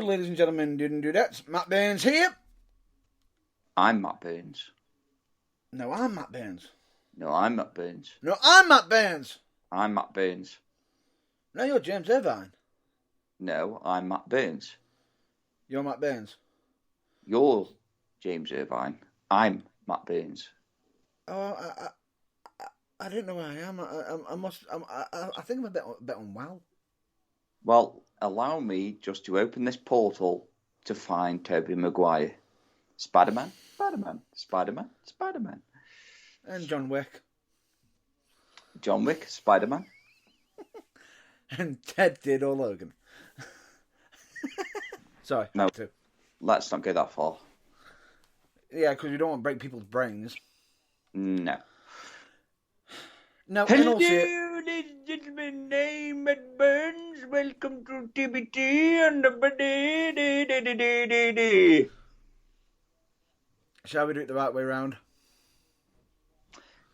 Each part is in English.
ladies and gentlemen, didn't do that. Matt Burns here. I'm Matt Burns. No, I'm Matt Burns. No, I'm Matt Burns. No, I'm Matt Burns. I'm Matt Burns. No, you're James Irvine. No, I'm Matt Burns. You're Matt Burns. You're James Irvine. I'm Matt Burns. Oh, I don't know where I am. I think I'm a bit unwell. Well, allow me just to open this portal to find Tobey Maguire. Spider-Man, Spider-Man, Spider-Man, Spider-Man. And John Wick. John Wick, Spider-Man. And Ted did all Logan. Sorry. No, let's not go that far. Yeah, because you don't want to break people's brains. No. No, Hello, also, ladies and gentlemen, I'm Matt Burns. Welcome to TBT on the day. Shall we do it the right way round?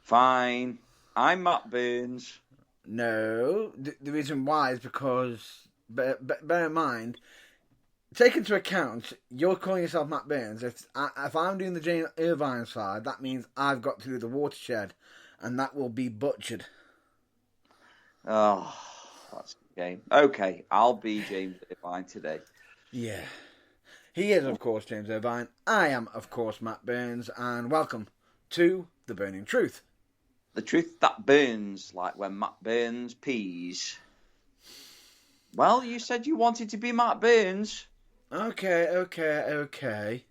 Fine. I'm Matt Burns. No. The reason why is because, bear in mind, take into account, you're calling yourself Matt Burns. If I'm doing the James Irvine side, that means I've got to do the Watershed, and that will be butchered. Oh, that's a game. Okay, I'll be James Irvine today. Yeah. He is, of course, James Irvine. I am, of course, Matt Burns, and welcome to The Burning Truth. The truth that burns, like when Matt Burns pees. Well, you said you wanted to be Matt Burns. Okay.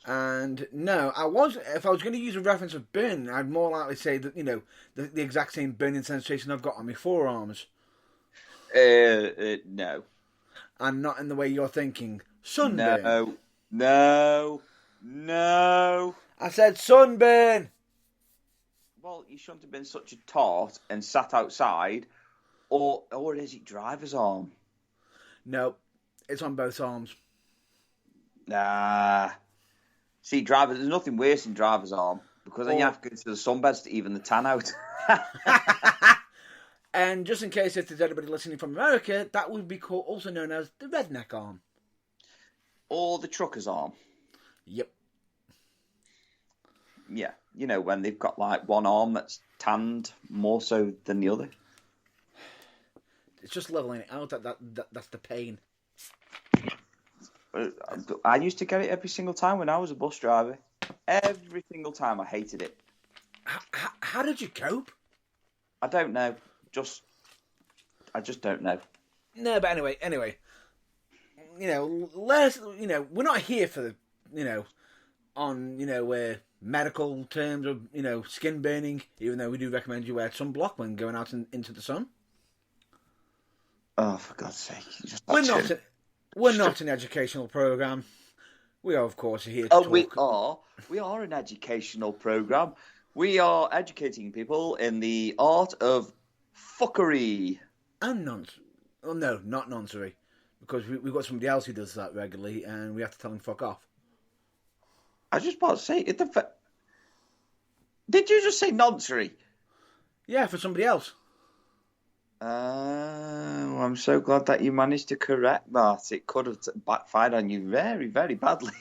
And no, if I was going to use a reference of burning, I'd more likely say that, the exact same burning sensation I've got on my forearms. No. And not in the way you're thinking. Sunburn. No. I said sunburn. Well, you shouldn't have been such a tart and sat outside, or is it driver's arm? No, it's on both arms. Nah. See, there's nothing worse than driver's arm, because then you have to go to the sunbeds to even the tan out. And just in case if there's anybody listening from America, that would be also known as the redneck arm. Or the trucker's arm. Yep. Yeah, when they've got like one arm that's tanned more so than the other. It's just leveling it out. That's the pain. I used to get it every single time when I was a bus driver. Every single time. I hated it. How did you cope? I don't know. I just don't know. No, but anyway. We're not here for medical terms of, skin burning, even though we do recommend you wear sunblock when going out into the sun. Oh, for God's sake. We're not an educational programme. We are, of course, here to talk. We are an educational programme. We are educating people in the art of fuckery. And nonsense. Oh, no, not nonsense. Because we've got somebody else who does that regularly, and we have to tell him fuck off. I was just about to say, did you just say nonsense? Yeah, for somebody else. I'm so glad that you managed to correct that. It could have backfired on you very, very badly.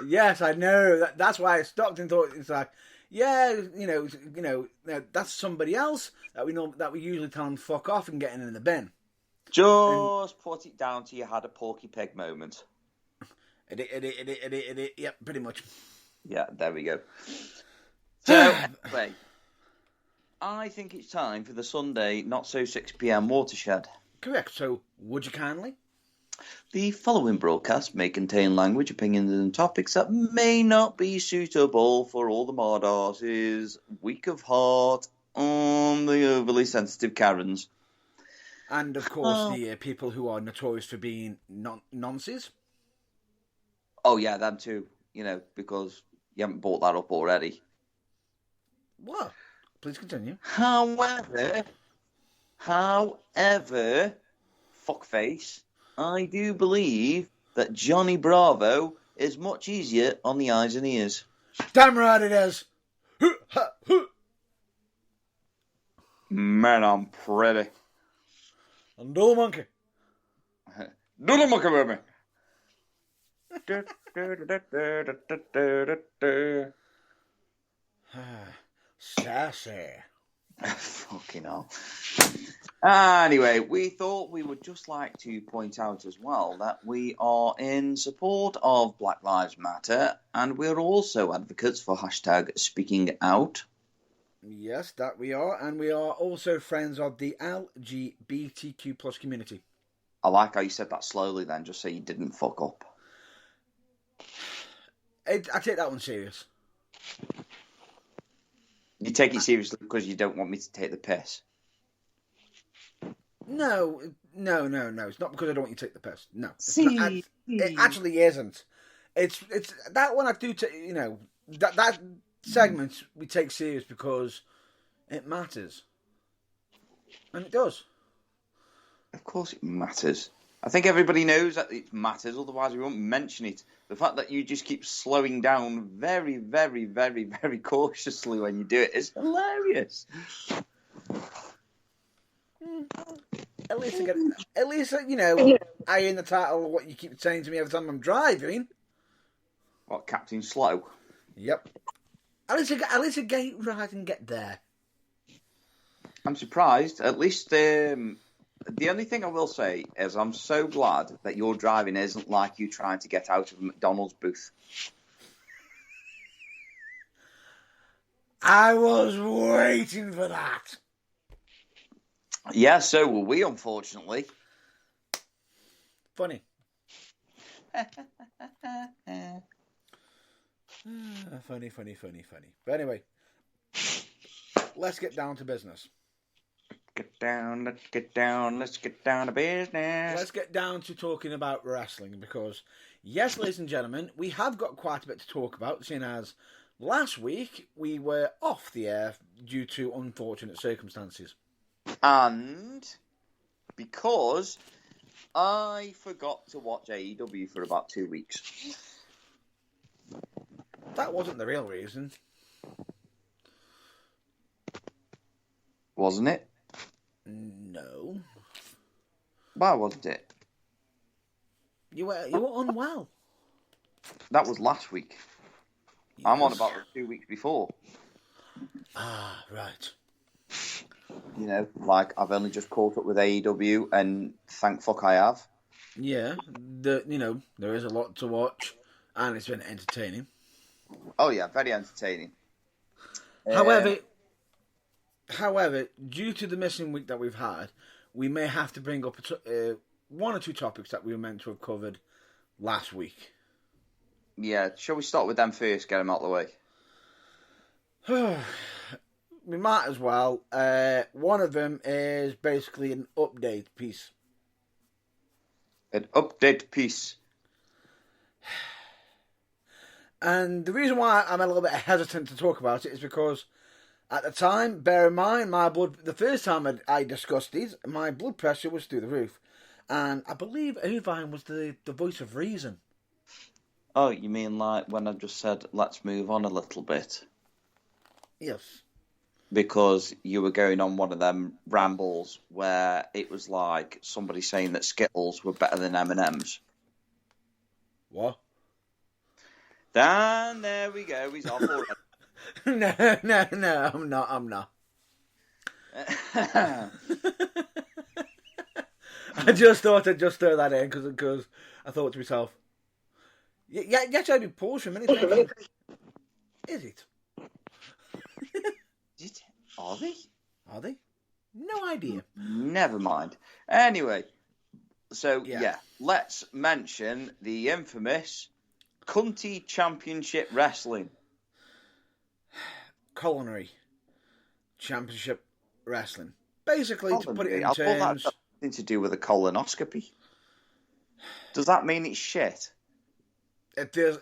Yes, I know. That's why I stopped and thought it's like, yeah, that's somebody else that we usually tell them fuck off and getting in the bin. Just put it down to you had a Porky Pig moment. Yep, pretty much. Yeah, there we go. So, anyway, I think it's time for the Sunday Not So 6 PM Watershed. Correct. So, would you kindly? The following broadcast may contain language, opinions, and topics that may not be suitable for all the Mardasses, weak of heart, or the overly sensitive Karens. And, of course, the people who are notorious for being nonces. Oh, yeah, them too. Because you haven't brought that up already. What? Please continue. However, fuckface, I do believe that Johnny Bravo is much easier on the eyes and ears. Damn right it is. Man, I'm pretty. And do the monkey. Do the monkey with me. Sassy. Fucking hell. Anyway, we thought we would just like to point out as well that we are in support of Black Lives Matter, and we're also advocates for hashtag speaking out. Yes, that we are, and we are also friends of the LGBTQ plus community. I like how you said that slowly then, just so you didn't fuck up. I take that one serious. You take it seriously because you don't want me to take the piss. No. It's not because I don't want you to take the piss. No, It actually isn't. It's that one I do. That segment we take serious because it matters, and it does. Of course, it matters. I think everybody knows that it matters. Otherwise, we won't mention it. The fact that you just keep slowing down very, very, very, very cautiously when you do it is hilarious. At least I in the title of what you keep saying to me every time I'm driving. What, Captain Slow? Yep. At least I get it right and get there. I'm surprised. At least the only thing I will say is I'm so glad that your driving isn't like you trying to get out of a McDonald's booth. I was waiting for that. Yeah, so were we, unfortunately. Funny. Funny. But anyway, let's get down to business. Let's get down to business. Let's get down to talking about wrestling because, yes, ladies and gentlemen, we have got quite a bit to talk about, seeing as last week we were off the air due to unfortunate circumstances. And because I forgot to watch AEW for about 2 weeks. That wasn't the real reason. Wasn't it? No. Why wasn't it? You were unwell. That was last week. Yes. I'm on about the 2 weeks before. Ah, right. You know, like I've only just caught up with AEW, and thank fuck I have. Yeah, there is a lot to watch, and it's been entertaining. Oh yeah, very entertaining. However, due to the missing week that we've had, we may have to bring up one or two topics that we were meant to have covered last week. Yeah, shall we start with them first? Get them out of the way. We might as well. One of them is basically an update piece. An update piece. And the reason why I'm a little bit hesitant to talk about it is because at the time, bear in mind, the first time I discussed these, my blood pressure was through the roof. And I believe Irvine was the voice of reason. Oh, you mean like when I just said, let's move on a little bit? Yes. Because you were going on one of them rambles where it was like somebody saying that Skittles were better than M&M's. What? Dan, there we go. He's off already. No, I'm not. I just thought I'd just throw that in because I thought to myself, yeah, you actually had me pause for a minute thinking, is it? Are they? Are they? No idea. Never mind. Anyway, so yeah, let's mention the infamous Cunty Championship Wrestling. Culinary Championship Wrestling. Basically, to put it in terms... I thought that had nothing to do with a colonoscopy. Does that mean it's shit? It feels...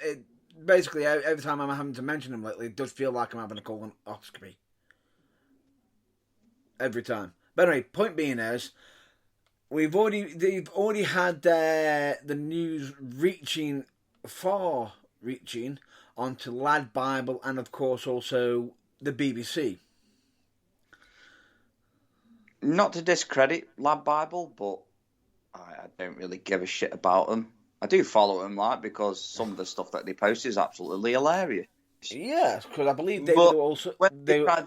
Basically, every time I'm having to mention them lately, it does feel like I'm having a colonoscopy. Every time. But anyway, point being is, they've already had the news far-reaching onto Lad Bible and, of course, also the BBC. Not to discredit Lad Bible, but I don't really give a shit about them. I do follow him, like, because some of the stuff that they post is absolutely hilarious. Yes, because I believe they But were also... when they're trying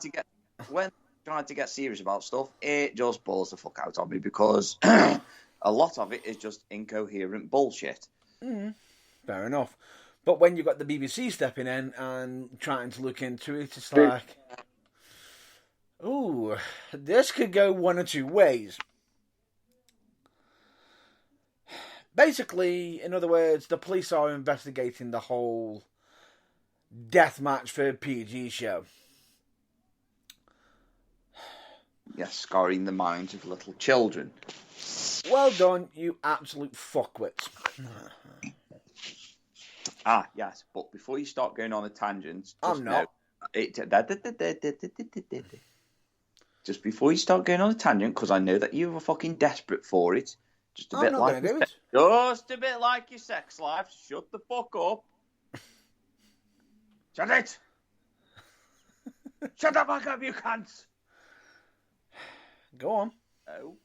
to get serious about stuff, it just bores the fuck out of me, because a lot of it is just incoherent bullshit. Fair enough. But when you've got the BBC stepping in and trying to look into it, it's like... Ooh, this could go one or two ways. Basically, in other words, the police are investigating the whole deathmatch for PG show. Yes, scarring the minds of little children. Well done, you absolute fuckwits. Yes, but before you start going on a tangent, I'm not. Just before you start going on a tangent, because I know that you were fucking desperate for it. Just a bit like your sex life. Shut the fuck up. Shut it. Shut the fuck up, you cunts. Go on. No.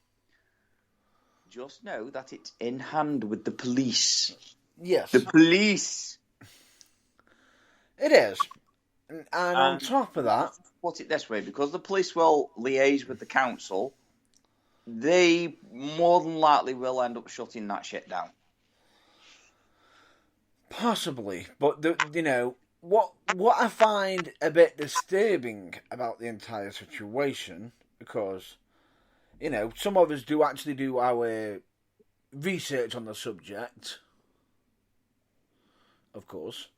Just know that it's in hand with the police. Yes. The police. It is. And on top of that... Put it this way, because the police will liaise with the council, they more than likely will end up shutting that shit down. Possibly. But, what I find a bit disturbing about the entire situation, because, some of us do actually do our research on the subject, of course,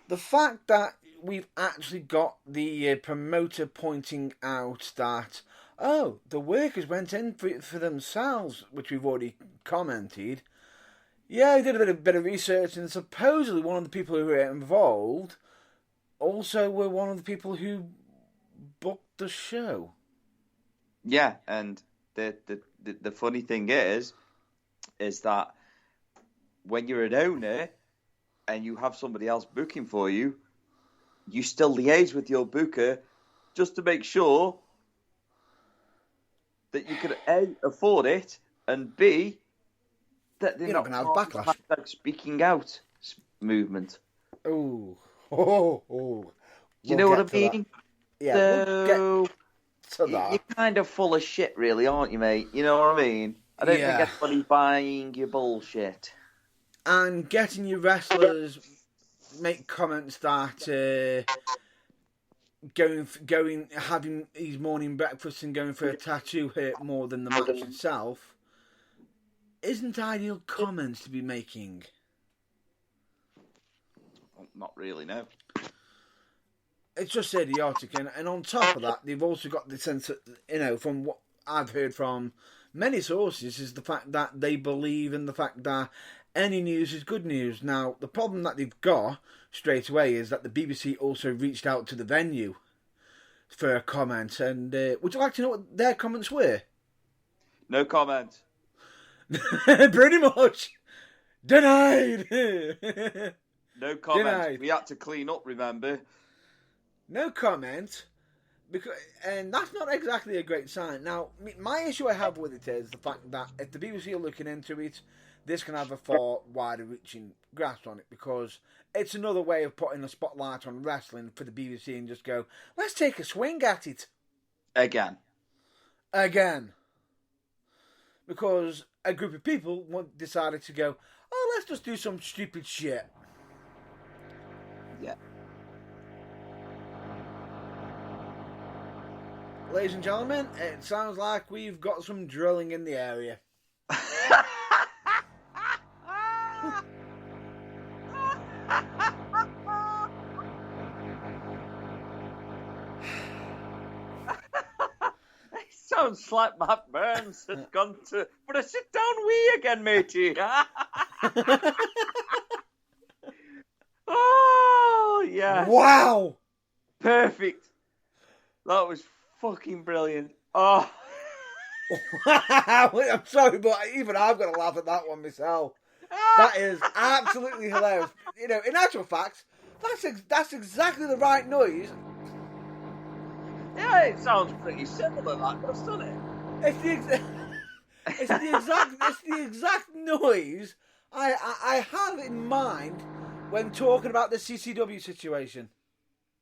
the fact that we've actually got the promoter pointing out that, the workers went in for themselves, which we've already commented. Yeah, he did a bit of research, and supposedly one of the people who were involved also were one of the people who booked the show. Yeah, and the funny thing is that when you're an owner and you have somebody else booking for you, you still liaise with your booker just to make sure that you can A, afford it, and B, that they're not going to have backlash. That speaking out movement. You know what I mean? Yeah, so, we'll get to that. You're kind of full of shit, really, aren't you, mate? You know what I mean? I don't think everybody's buying your bullshit. And getting your wrestlers make comments that having his morning breakfast and going for a tattoo hurt more than the match itself isn't ideal comments to be making. Not really, no. It's just idiotic, and on top of that, they've also got the sense that, from what I've heard from many sources, is the fact that they believe in the fact that any news is good news. Now, the problem that they've got straight away is that the BBC also reached out to the venue for a comment, and would you like to know what their comments were? No comment. Pretty much. Denied. No comment. Denied. We had to clean up, remember? No comment. And that's not exactly a great sign. Now, my issue I have with it is the fact that if the BBC are looking into it, this can have a far wider reaching grasp on it, because it's another way of putting a spotlight on wrestling for the BBC and just go, let's take a swing at it. Again. Because a group of people decided to go, let's just do some stupid shit. Yeah. Ladies and gentlemen, it sounds like we've got some drilling in the area. Sounds like Matt Burns has gone for a sit-down wee again, matey. Oh, yeah. Wow! Perfect. That was fucking brilliant. Oh. I'm sorry, but even I've got to laugh at that one myself. That is absolutely hilarious. In actual fact, that's exactly the right noise. Yeah, it sounds pretty similar, that does, doesn't it? It's the exact noise I have in mind when talking about the CCW situation.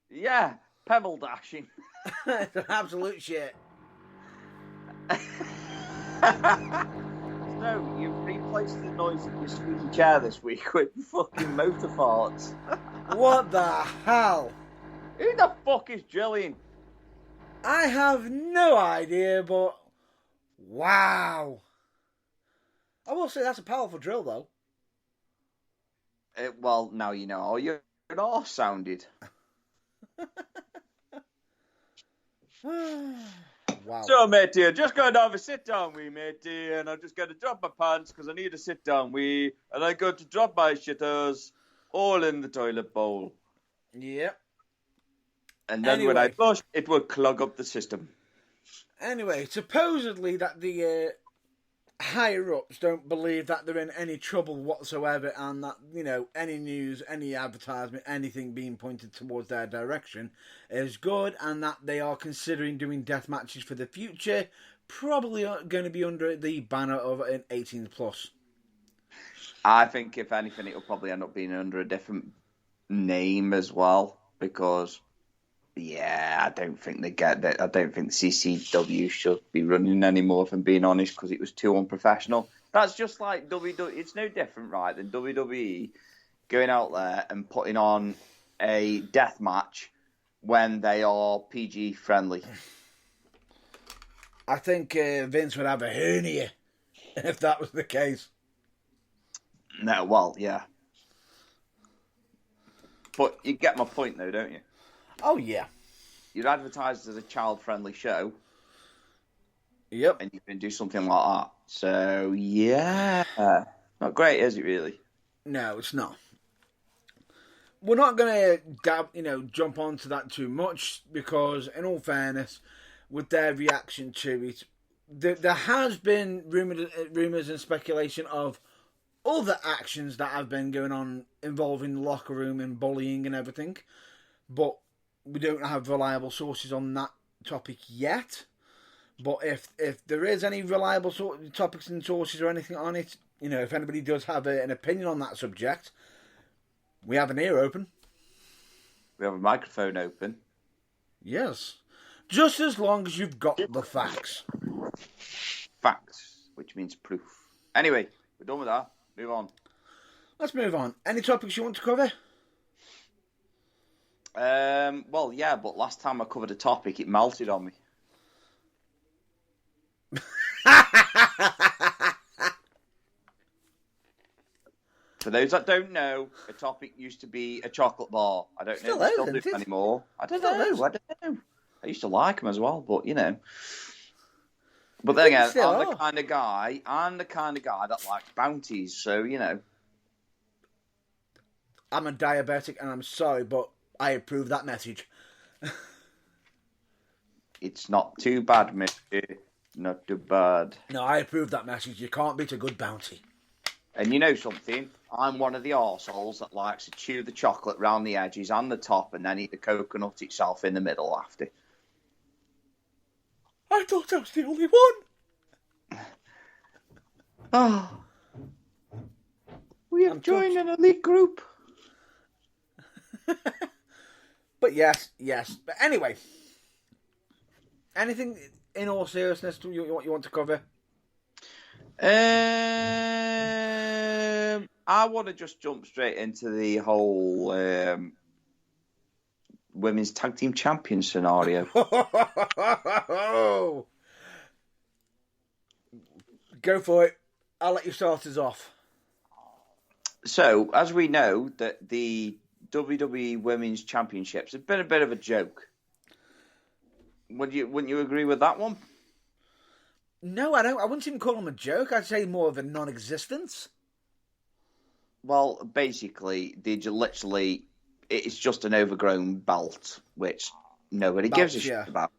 Yeah, pebble dashing. It's an absolute shit. So, you've replaced the noise of your squeaky chair this week with fucking motor farts. What the hell? Who the fuck is Jillian? I have no idea, but wow. I will say that's a powerful drill, though. Well, now you know how your arse sounded. Wow. So, matey, I'm just going to have a sit down wee, matey, and I'm just going to drop my pants because I need a sit down wee, and I go to drop my shitters all in the toilet bowl. Yep. And then when I flush, it will clog up the system. Anyway, supposedly that the higher-ups don't believe that they're in any trouble whatsoever, and that, you know, any news, any advertisement, anything being pointed towards their direction is good, and that they are considering doing death matches for the future, probably going to be under the banner of an 18+. I think, if anything, it'll probably end up being under a different name as well, because, yeah, I don't think they get that. I don't think CCW should be running anymore, if I'm being honest, because it was too unprofessional. That's just like WWE. It's no different, right, than WWE going out there and putting on a death match when they are PG friendly. I think Vince would have a hernia if that was the case. No, well, yeah. But you get my point, though, don't you? Oh, yeah. You're advertised as a child-friendly show. Yep. And you can do something like that. So, yeah. Not great, is it, really? No, it's not. We're not going to, jump onto that too much, because, in all fairness, with their reaction to it, there has been rumours and speculation of other actions that have been going on involving the locker room and bullying and everything, but we don't have reliable sources on that topic yet. But if there is any reliable topics and sources or anything on it, if anybody does have an opinion on that subject, we have an ear open. We have a microphone open. Yes. Just as long as you've got the facts. Facts, which means proof. Anyway, we're done with that. Move on. Let's move on. Any topics you want to cover? Well, yeah, but last time I covered a topic, it melted on me. For those that don't know, a topic used to be a chocolate bar. I don't know if they still do it anymore. I don't know. I used to like them as well, but But then again, I'm the kind of guy that likes bounties, so I'm a diabetic, and I'm sorry, but I approve that message. It's not too bad, mate. Not too bad. No, I approve that message. You can't beat a good bounty. And you know something? I'm one of the arseholes that likes to chew the chocolate round the edges and the top and then eat the coconut itself in the middle after. I thought I was the only one. Oh. We have joined an elite group. But yes. But anyway, anything in all seriousness you want to cover? I want to just jump straight into the whole women's tag team champion scenario. Go for it. I'll let you start us off. So, as we know, that the WWE Women's Championships have been a bit of a joke. Wouldn't you agree with that one? No, I don't. I wouldn't even call them a joke. I'd say more of a non-existence. Well, basically, it's just an overgrown belt, which nobody gives a shit about.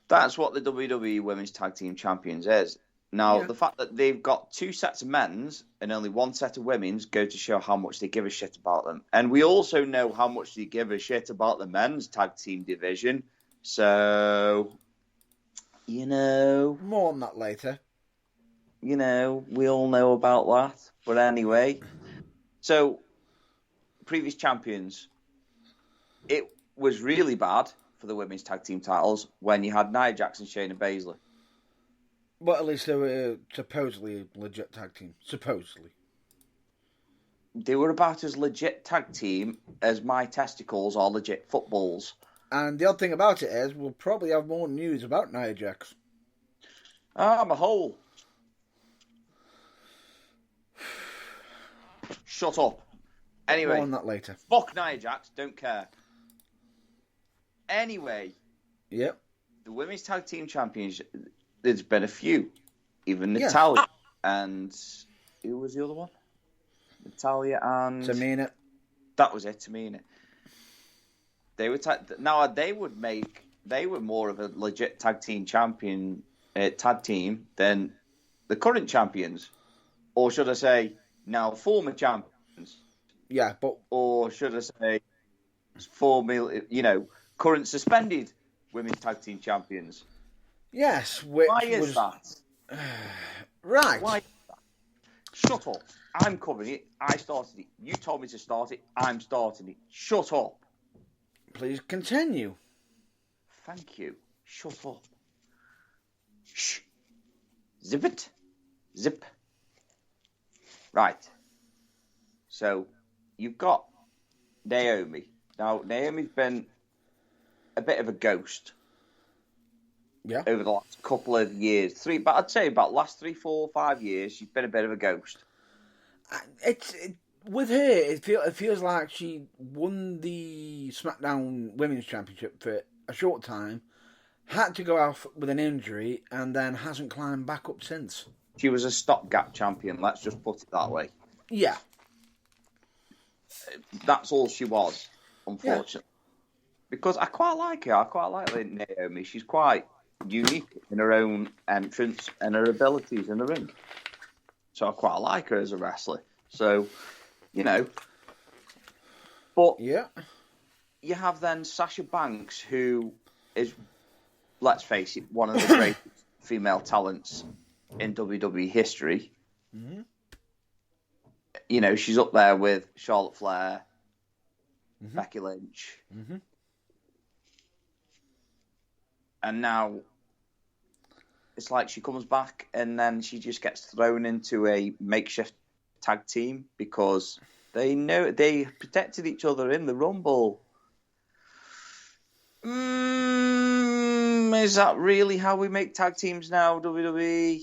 That's what the WWE Women's Tag Team Champions is. Now, the fact that they've got two sets of men's and only one set of women's go to show how much they give a shit about them. And we also know how much they give a shit about the men's tag team division. So, more on that later. we all know about that. But anyway, so previous champions, it was really bad for the women's tag team titles when you had Nia Jax and Shayna Baszler. Well, at least they were supposedly a legit tag team. Supposedly. They were about as legit tag team as my testicles are legit footballs. And the odd thing about it is, we'll probably have more news about Nia Jax. I'm a hole. Shut up. Anyway. More on that later. Fuck Nia Jax, don't care. Anyway. Yep. The women's tag team champions, there's been a few. Even Natalya and... Who was the other one? Natalya and... Tamina. That was it, Tamina. They were they were more of a legit tag team champion, tag team than the current champions, or should I say, now former champions? Yeah, but or should I say, current suspended women's tag team champions? Yes. Why is that? Right. Why? Shut up. I'm covering it. I started it. You told me to start it. I'm starting it. Shut up. Please continue. Thank you. Shut up. Shh. Zip it. Zip. Right. So, you've got Naomi. Now, Naomi's been a bit of a ghost. Yeah. Over the last couple of years. I'd say about last 3, 4, 5 years, she's been a bit of a ghost. With her, it feels like she won the SmackDown Women's Championship for a short time, had to go out with an injury, and then hasn't climbed back up since. She was a stopgap champion, let's just put it that way. Yeah. That's all she was, unfortunately. Yeah. Because I quite like her. I quite like Naomi. She's quite unique in her own entrance and her abilities in the ring. So I quite like her as a wrestler. So, But yeah, you have then Sasha Banks, who is, let's face it, one of the greatest female talents in WWE history. Mm-hmm. She's up there with Charlotte Flair, Becky Lynch. Mm-hmm. And now it's like she comes back and then she just gets thrown into a makeshift tag team because they know they protected each other in the Rumble. Is that really how we make tag teams now, WWE?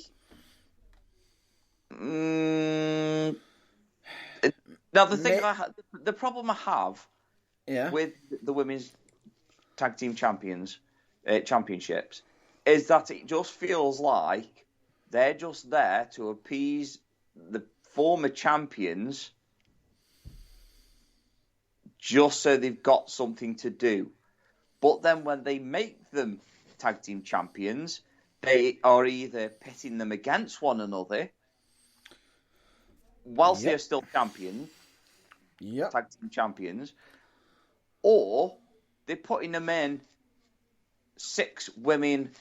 Now the problem I have with the women's tag team championships is that it just feels like they're just there to appease the former champions just so they've got something to do. But then when they make them tag team champions, they are either pitting them against one another whilst they're still champions, tag team champions, or they're putting them in 6 women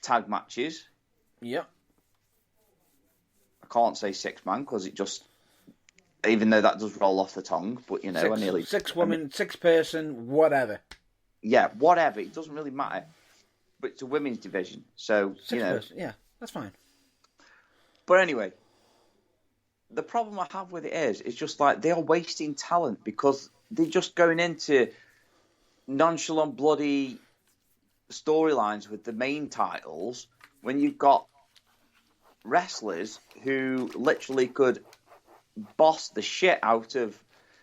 tag matches. Yep. I can't say 6-man because it just, even though that does roll off the tongue, but six women, 6-person, whatever. Yeah, whatever. It doesn't really matter. But it's a women's division, so 6-person. Yeah, that's fine. But anyway, the problem I have with it is just like they are wasting talent because they're just going into nonchalant, bloody storylines with the main titles when you've got wrestlers who literally could boss the shit out of.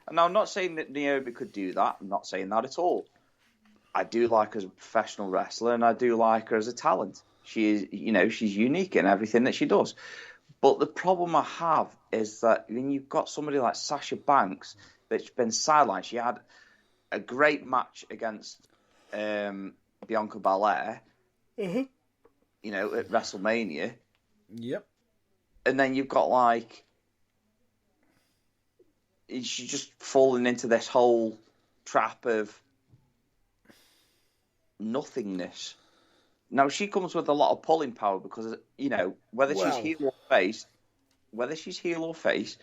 And I'm not saying that Naomi could do that. I'm not saying that at all. I do like her as a professional wrestler, and I do like her as a talent. She is, she's unique in everything that she does. But the problem I have is that when you've got somebody like Sasha Banks that's been sidelined, she had a great match against Bianca Belair, at WrestleMania. Yep. And then you've got she's just fallen into this whole trap of nothingness. Now, she comes with a lot of pulling power because, whether she's heel or face,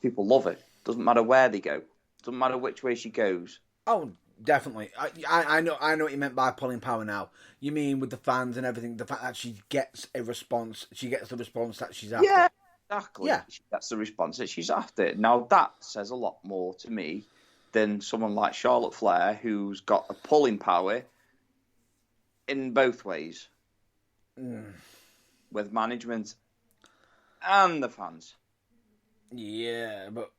people love her. Doesn't matter where they go. Doesn't matter which way she goes. Oh, definitely. I know what you meant by pulling power now. You mean with the fans and everything, the fact that she gets a response, she gets the response that she's after. Yeah, exactly. Yeah. That's the response that she's after. Now, that says a lot more to me than someone like Charlotte Flair, who's got a pulling power in both ways. With management and the fans. Yeah, but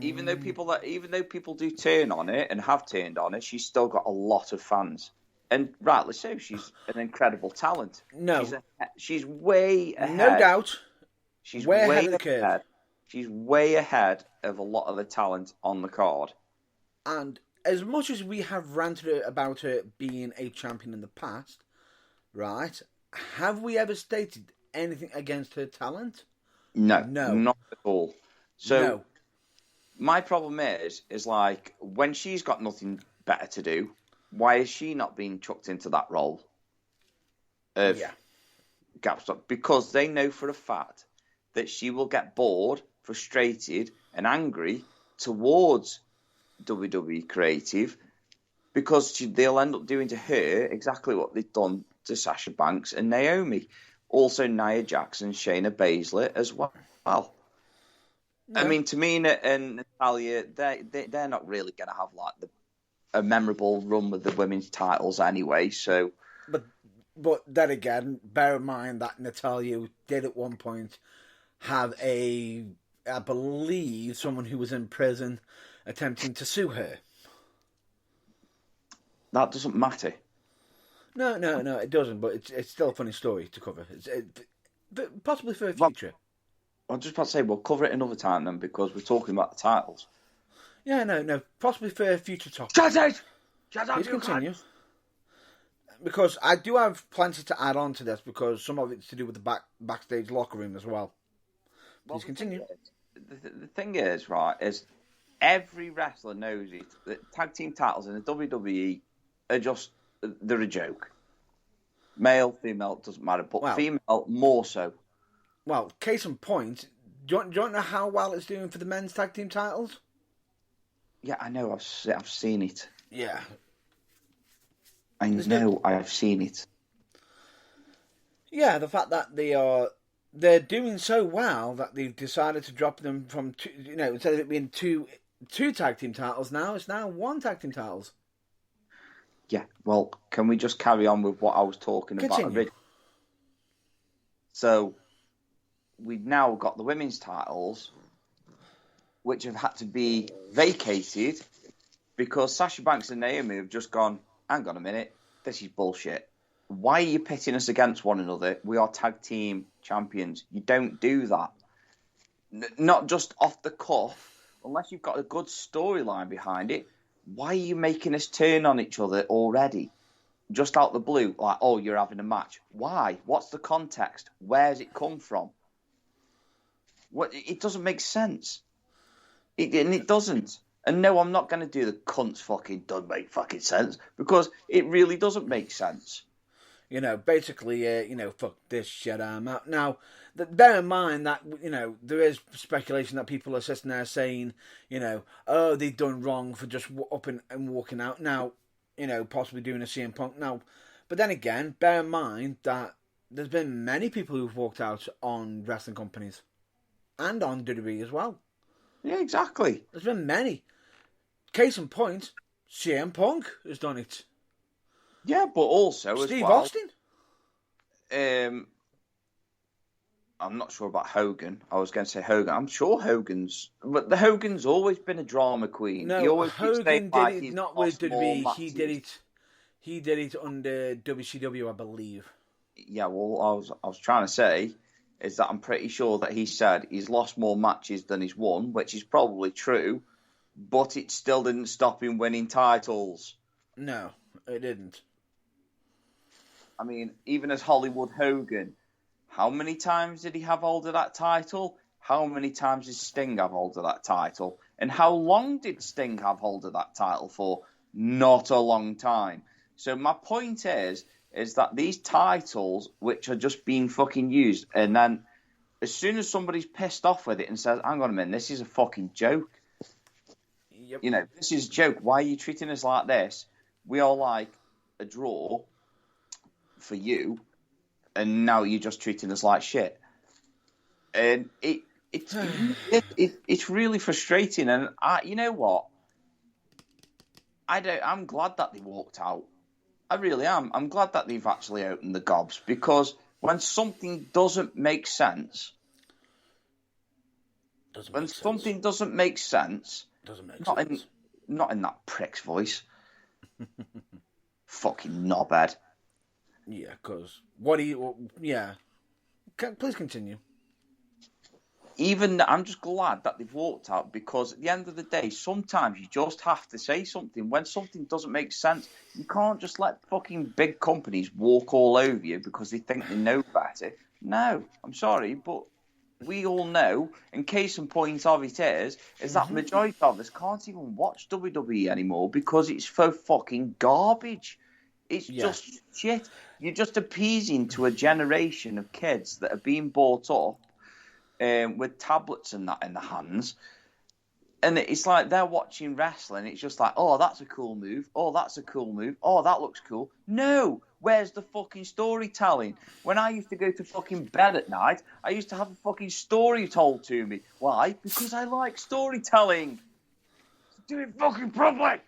even though people do turn on it and have turned on it, she's still got a lot of fans, and rightly so. She's an incredible talent. No, she's way ahead. No doubt. She's way ahead of the curve. She's way ahead of a lot of the talent on the card. And as much as we have ranted about her being a champion in the past, right? Have we ever stated anything against her talent? No, not at all. So, no. My problem is like, when she's got nothing better to do, why is she not being chucked into that role of Gapstop? Because they know for a fact that she will get bored, frustrated, and angry towards WWE Creative, because they'll end up doing to her exactly what they've done to Sasha Banks and Naomi. Also, Nia Jax and Shayna Baszler as well. No. I mean, Tamina and Natalya, they're not really going to have like a memorable run with the women's titles anyway. So, but then again, bear in mind that Natalya did at one point have I believe, someone who was in prison attempting to sue her. That doesn't matter. No, it doesn't. But it's still a funny story to cover. But possibly for a future. I'm just about to say, we'll cover it another time then, because we're talking about the titles. Yeah, no, possibly for a future topic. Shut it! Please continue. Because I do have plenty to add on to this, because some of it's to do with the backstage locker room as well. Please continue. The thing is, right, is every wrestler knows it. The tag team titles in the WWE are they're a joke. Male, female, doesn't matter, but female more so. Well, case in point, do you know how well it's doing for the men's tag team titles? Yeah, I know. I've seen it. Yeah. I know. I have seen it. Yeah, the fact that they're doing so well that they've decided to drop them from two, instead of it being two tag team titles now, it's now one tag team titles. Yeah. Well, can we just carry on with what I was talking about originally? So, we've now got the women's titles, which have had to be vacated because Sasha Banks and Naomi have just gone, hang on a minute, this is bullshit. Why are you pitting us against one another? We are tag team champions. You don't do that. Not just off the cuff, unless you've got a good storyline behind it. Why are you making us turn on each other already? Just out the blue, like, oh, you're having a match. Why? What's the context? Where's it come from? It doesn't make sense. It doesn't. And no, I'm not going to do the cunts fucking doesn't make fucking sense, because it really doesn't make sense. Basically, fuck this shit, I'm out. Now, bear in mind that, there is speculation that people are sitting there saying, oh, they've done wrong for just up and walking out. Now, possibly doing a CM Punk. Now, but then again, bear in mind that there's been many people who've walked out on wrestling companies. And on WWE as well. Yeah, exactly. There's been many. Case in point, CM Punk has done it. Yeah, but also Steve as well, Austin. I'm not sure about Hogan. I was going to say Hogan. I'm sure Hogan's always been a drama queen. No, Hogan did it not with WWE. He did it under WCW, I believe. Yeah, well, I was trying to say is that I'm pretty sure that he said he's lost more matches than he's won, which is probably true, but it still didn't stop him winning titles. No, it didn't. I mean, even as Hollywood Hogan, how many times did he have hold of that title? How many times did Sting have hold of that title? And how long did Sting have hold of that title for? Not a long time. So my point is is that these titles, which are just being fucking used, and then as soon as somebody's pissed off with it and says, hang on a minute, this is a fucking joke. Yep. You know, this is a joke. Why are you treating us like this? We are like a draw for you, and now you're just treating us like shit. And it's really frustrating. And you know what? I'm glad that they walked out. I really am. I'm glad that they've actually opened the gobs, because when something doesn't make sense, doesn't make sense, not in that prick's voice. Fucking knobhead. Yeah, because what do you? Yeah, please continue. Even I'm just glad that they've walked out, because at the end of the day, sometimes you just have to say something when something doesn't make sense. You can't just let fucking big companies walk all over you because they think they know better. No, I'm sorry, but we all know, and case in point of it is that majority of us can't even watch WWE anymore because it's so fucking garbage. It's just shit. You're just appeasing to a generation of kids that are being brought up with tablets and that in their hands, and it's like they're watching wrestling. It's just like, oh, that's a cool move. Oh, that's a cool move. Oh, that looks cool. No, where's the fucking storytelling? When I used to go to fucking bed at night, I used to have a fucking story told to me. Why? Because I like storytelling. Do it fucking properly.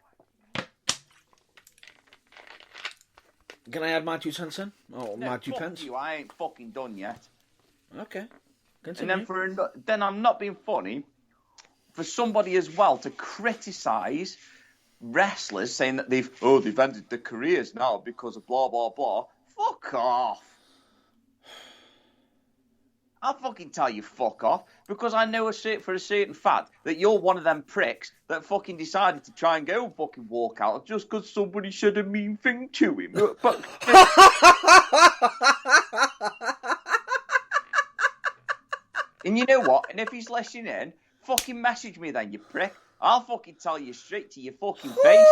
Can I add my 2 cents in? Oh, my 2 pence? You, I ain't fucking done yet. Okay. Continue. And then I'm not being funny, for somebody as well to criticise wrestlers saying that they've ended their careers now because of blah blah blah. Fuck off. I'll fucking tell you fuck off, because I know for a certain fact that you're one of them pricks that fucking decided to try and go fucking walk out just because somebody said a mean thing to him. But and you know what? And if he's listening in, fucking message me then, you prick. I'll fucking tell you straight to your fucking face.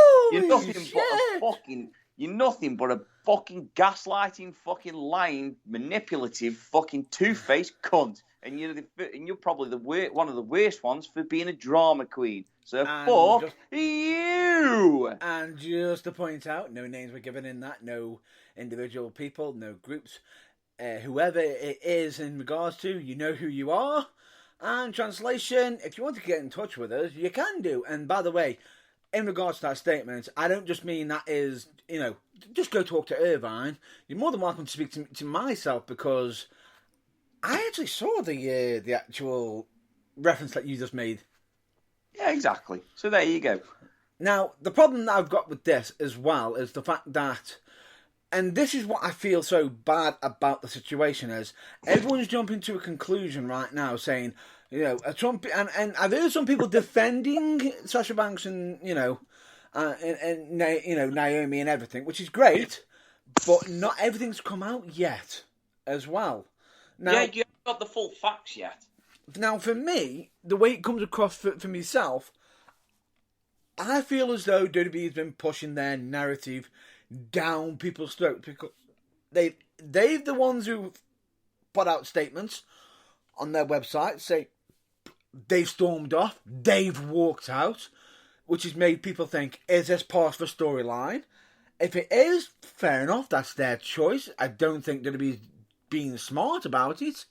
You're nothing but a fucking gaslighting, fucking lying, manipulative, fucking two-faced cunt. And you're probably one of the worst ones for being a drama queen. So fuck you. And just to point out, no names were given in that, no individual people, no groups. Whoever it is in regards to, you know who you are. And translation, if you want to get in touch with us, you can do. And by the way, in regards to that statement, I don't just mean that is, just go talk to Irvine. You're more than welcome to speak to myself, because I actually saw the actual reference that you just made. Yeah, exactly. So there you go. Now, the problem that I've got with this as well is the fact that, and this is what I feel so bad about the situation, is everyone's jumping to a conclusion right now saying, Trump, and I've heard some people defending Sasha Banks and Naomi and everything, which is great, but not everything's come out yet as well. Now, yeah, you haven't got the full facts yet. Now, for me, the way it comes across for myself, I feel as though WWE has been pushing their narrative down people's throats, because they're the ones who put out statements on their website say they've stormed off, they've walked out, which has made people think, is this part of the storyline? If it is, fair enough, that's their choice. I don't think WWE is being smart about it.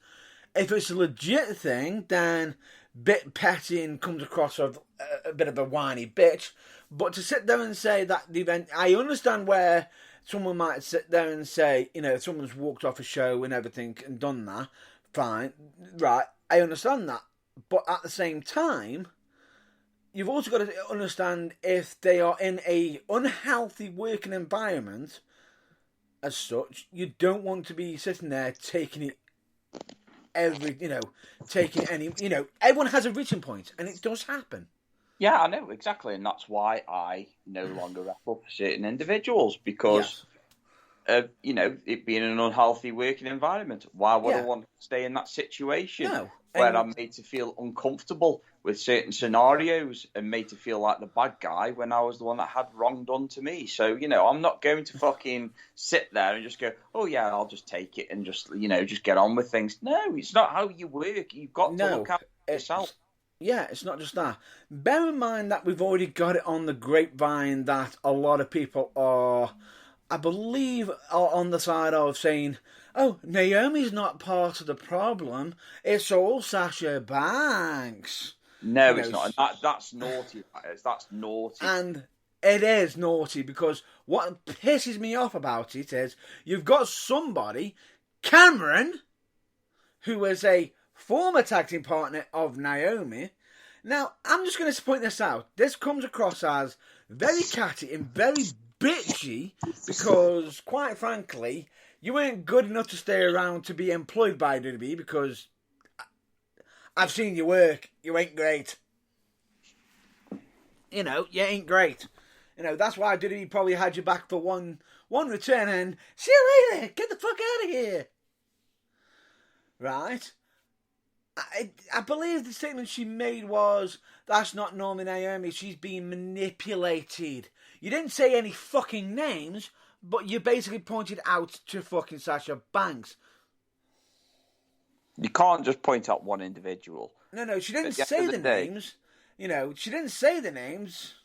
If it's a legit thing, then bit petty and comes across as a bit of a whiny bitch. But to sit there and say that the event, I understand where someone might sit there and say, someone's walked off a show and everything and done that, fine, right, I understand that. But at the same time, you've also got to understand if they are in a unhealthy working environment, as such, you don't want to be sitting there taking it everyone has a reaching point, and it does happen. Yeah, I know, exactly, and that's why I no longer wrestle for certain individuals, because of, it being an unhealthy working environment. Why would I Yeah. want to stay in that situation No. where And- I'm made to feel uncomfortable with certain scenarios and made to feel like the bad guy when I was the one that had wrong done to me? So, I'm not going to fucking sit there and just go, oh yeah, I'll just take it and just get on with things. No, it's not how you work. You've got to look out for yourself. Yeah, it's not just that. Bear in mind that we've already got it on the grapevine that a lot of people are, I believe, are on the side of saying, oh, Naomi's not part of the problem. It's all Sasha Banks. No, it's not. And that's naughty. That's naughty. And it is naughty because what pisses me off about it is you've got somebody, Cameron, who is a former tag team partner of Naomi. Now, I'm just going to point this out. This comes across as very catty and very bitchy because, quite frankly, you weren't good enough to stay around to be employed by WWE because I've seen you work. You ain't great. You ain't great. That's why WWE probably had you back for one return and see you later. Get the fuck out of here. Right? I believe the statement she made was, that's not Norma Naomi, she's being manipulated. You didn't say any fucking names, but you basically pointed out to fucking Sasha Banks. You can't just point out one individual. No, she didn't say the names. She didn't say the names,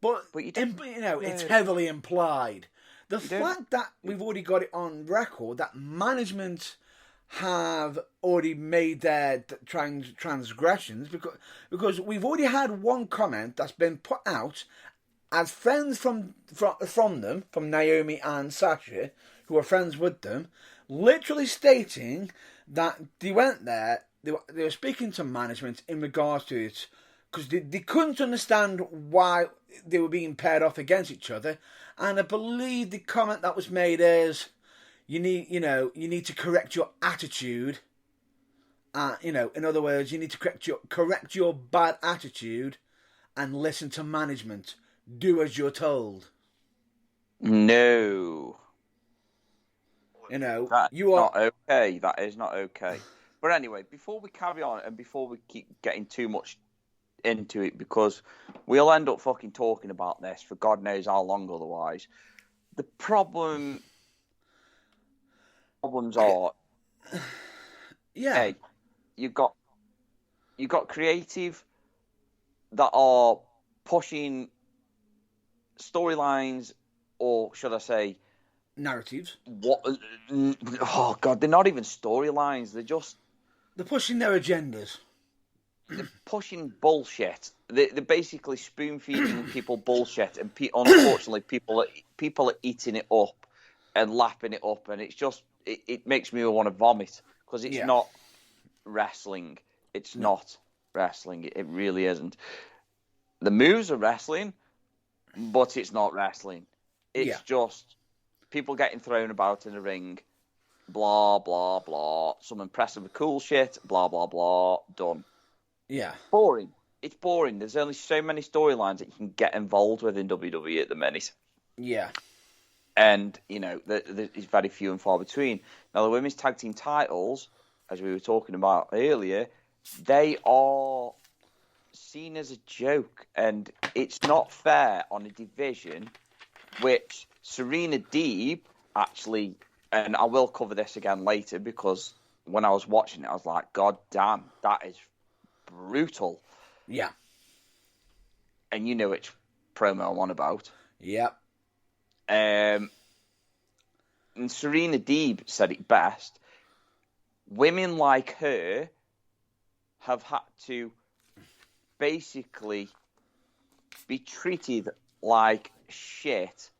but it's heavily implied. The fact that we've already got it on record that management have already made their transgressions because we've already had one comment that's been put out as friends from them, from Naomi and Sasha, who are friends with them, literally stating that they went there, they were speaking to management in regards to it because they couldn't understand why they were being paired off against each other, and I believe the comment that was made is, you need to correct your attitude. In other words, you need to correct your bad attitude and listen to management. Do as you're told. No. That you are not okay. That is not okay. But anyway, before we carry on and before we keep getting too much into it, because we'll end up fucking talking about this for God knows how long otherwise. The problems are, hey, you got creative that are pushing storylines, or should I say, narratives. Oh God, they're not even storylines. They're pushing their agendas. They're pushing bullshit. They're basically spoon feeding people bullshit, and unfortunately, people are eating it up and lapping it up, and it's just it makes me want to vomit because it's not wrestling. It's not wrestling. It really isn't. The moves are wrestling, but it's not wrestling. It's just people getting thrown about in the ring, blah, blah, blah. Some impressive cool shit, blah, blah, blah, done. Yeah. Boring. It's boring. There's only so many storylines that you can get involved with in WWE at the minute. Yeah. And, there's very few and far between. Now, the women's tag team titles, as we were talking about earlier, they are seen as a joke. And it's not fair on a division which Serena Deeb actually, and I will cover this again later because when I was watching it, I was like, God damn, that is brutal. Yeah. And you know which promo I'm on about. Yep. And Serena Deeb said it best. Women like her have had to basically be treated like shit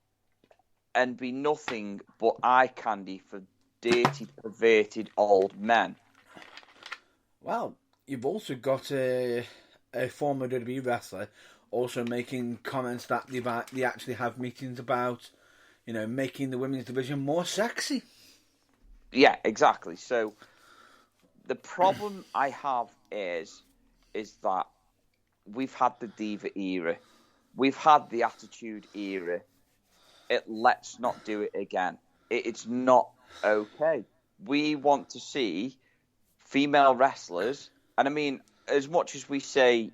and be nothing but eye candy for dirty, perverted old men. Well, you've also got a former WWE wrestler also making comments that they actually have meetings about, making the women's division more sexy. Yeah, exactly. So the problem I have is that we've had the Diva era. We've had the Attitude era. Let's not do it again. It's not okay. We want to see female wrestlers, and I mean, as much as we say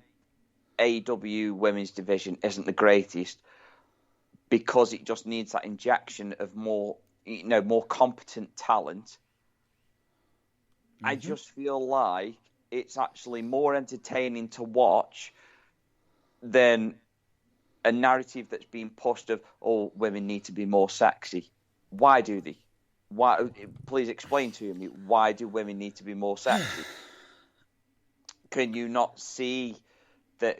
AEW women's division isn't the greatest because it just needs that injection of more competent talent. I just feel like it's actually more entertaining to watch than a narrative that's being pushed of, oh, women need to be more sexy. Why do they? Why? Please explain to me, why do women need to be more sexy? Can you not see that,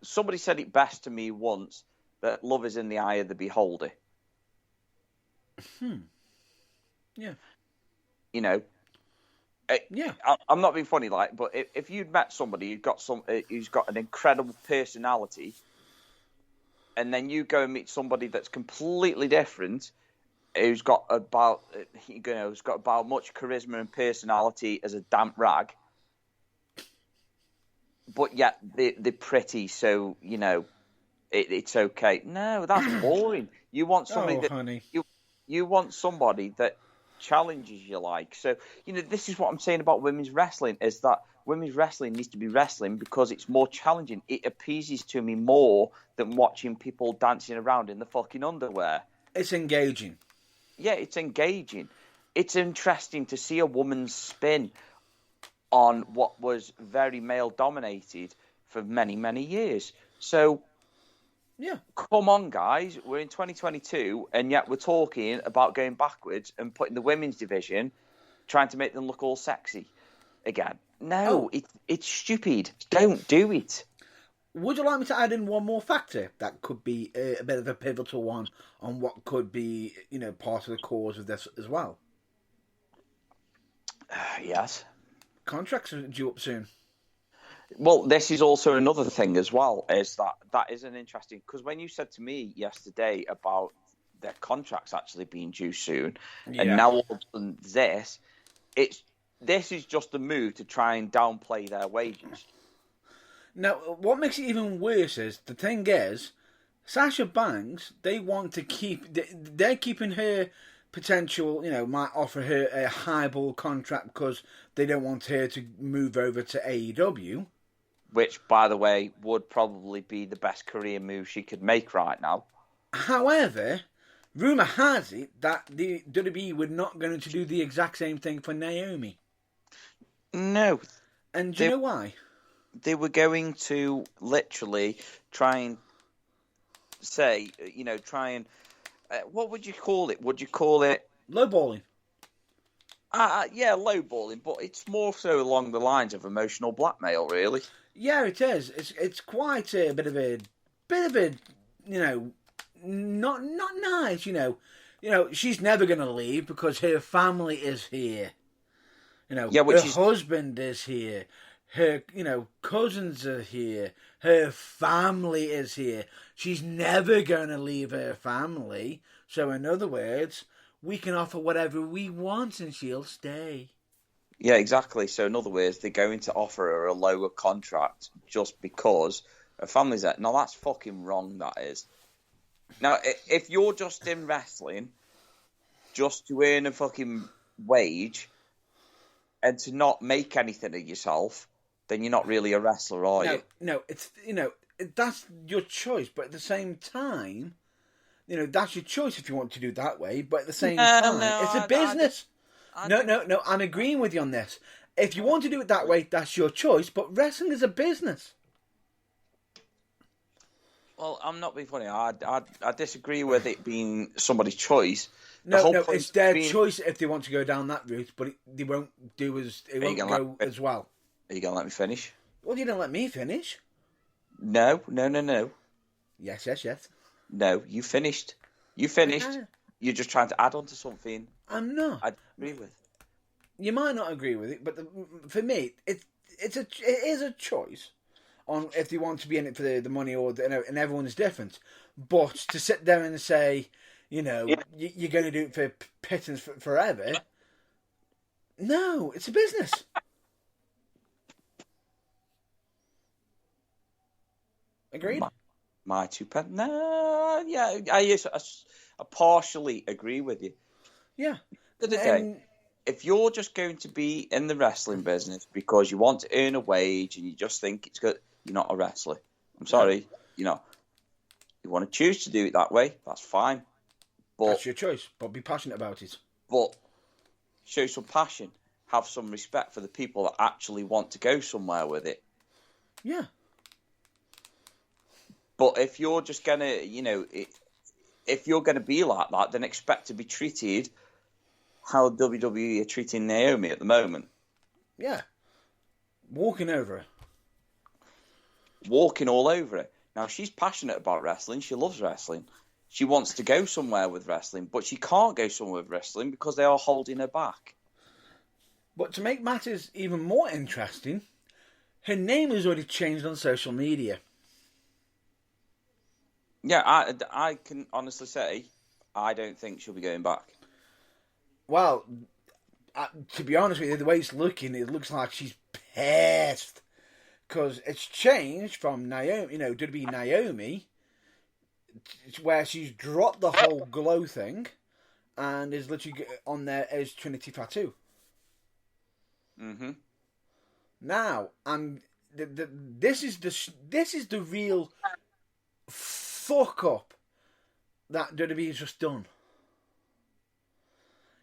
somebody said it best to me once, that love is in the eye of the beholder. Yeah. Yeah. I'm not being funny, but if you'd met somebody who's got an incredible personality, and then you go and meet somebody that's completely different, who's got about much charisma and personality as a damp rag, but yet they're pretty, so it's okay. No, that's boring. You want somebody honey. you want somebody that challenges you like. So, this is what I'm saying about women's wrestling, is that women's wrestling needs to be wrestling because it's more challenging. It appeases to me more than watching people dancing around in the fucking underwear. It's engaging. Yeah, it's engaging. It's interesting to see a woman spin on what was very male-dominated for many, many years. So, yeah, come on, guys. We're in 2022, and yet we're talking about going backwards and putting the women's division, trying to make them look all sexy again. No, it's stupid. Don't do it. Would you like me to add in one more factor that could be a bit of a pivotal one on what could be, part of the cause of this as well? Yes. Contracts are due up soon. Well, this is also another thing as well, is that is an interesting, because when you said to me yesterday about their contracts actually being due soon, and now all of a sudden this is just a move to try and downplay their wages. Now, what makes it even worse is, the thing is, Sasha Banks, they want to they're keeping her potential, might offer her a highball contract because they don't want her to move over to AEW. Which, by the way, would probably be the best career move she could make right now. However, rumour has it that the WWE were not going to do the exact same thing for Naomi. No. And do you know why? They were going to literally try and say, what would you call it? Would you call it... lowballing. Yeah, lowballing, but it's more so along the lines of emotional blackmail, really. Yeah, it is. It's quite a bit of a, not nice. She's never going to leave because her family is here. Her husband is here. Her, cousins are here. Her family is here. She's never going to leave her family. So, in other words, we can offer whatever we want and she'll stay. Yeah, exactly. So, in other words, they're going to offer her a lower contract just because her family's there. Now, that's fucking wrong, that is. Now, if you're just in wrestling just to earn a fucking wage and to not make anything of yourself, then you're not really a wrestler, are you? No, it's, that's your choice. But at the same time, that's your choice if you want to do it that way. But at the same time, it's a business. No, I'm agreeing with you on this. If you want to do it that way, that's your choice. But wrestling is a business. Well, I'm not being funny. I disagree with it being somebody's choice. No, it's their choice if they want to go down that route, but they won't go as well. Are you going to let me finish? Well, you don't let me finish. No. Yes. No, you finished. You finished. You're just trying to add on to something. I'm not. I agree with. You might not agree with it, but for me, it is a choice on if they want to be in it for the money or and everyone's different. But to sit there and say, you're going to do it for pittance forever. No, it's a business. Agreed? My 2 pence. No, yeah, I partially agree with you. Yeah. The other day, if you're just going to be in the wrestling business because you want to earn a wage and you just think it's good, you're not a wrestler. I'm sorry, you want to choose to do it that way, that's fine. But that's your choice, but be passionate about it. But show some passion, have some respect for the people that actually want to go somewhere with it. Yeah. But if you're just gonna, if you're gonna be like that, then expect to be treated how WWE are treating Naomi at the moment. Yeah. Walking over her. Walking all over her. Now, she's passionate about wrestling. She loves wrestling. She wants to go somewhere with wrestling, but she can't go somewhere with wrestling because they are holding her back. But to make matters even more interesting, her name has already changed on social media. Yeah, I can honestly say I don't think she'll be going back. Well, to be honest with you, the way it's looking, it looks like she's pissed. Because it's changed from Naomi, WWE Naomi, where she's dropped the whole glow thing and is literally on there as Trinity Fatu. Mm-hmm. Now, this is the real fuck up that WWE has just done.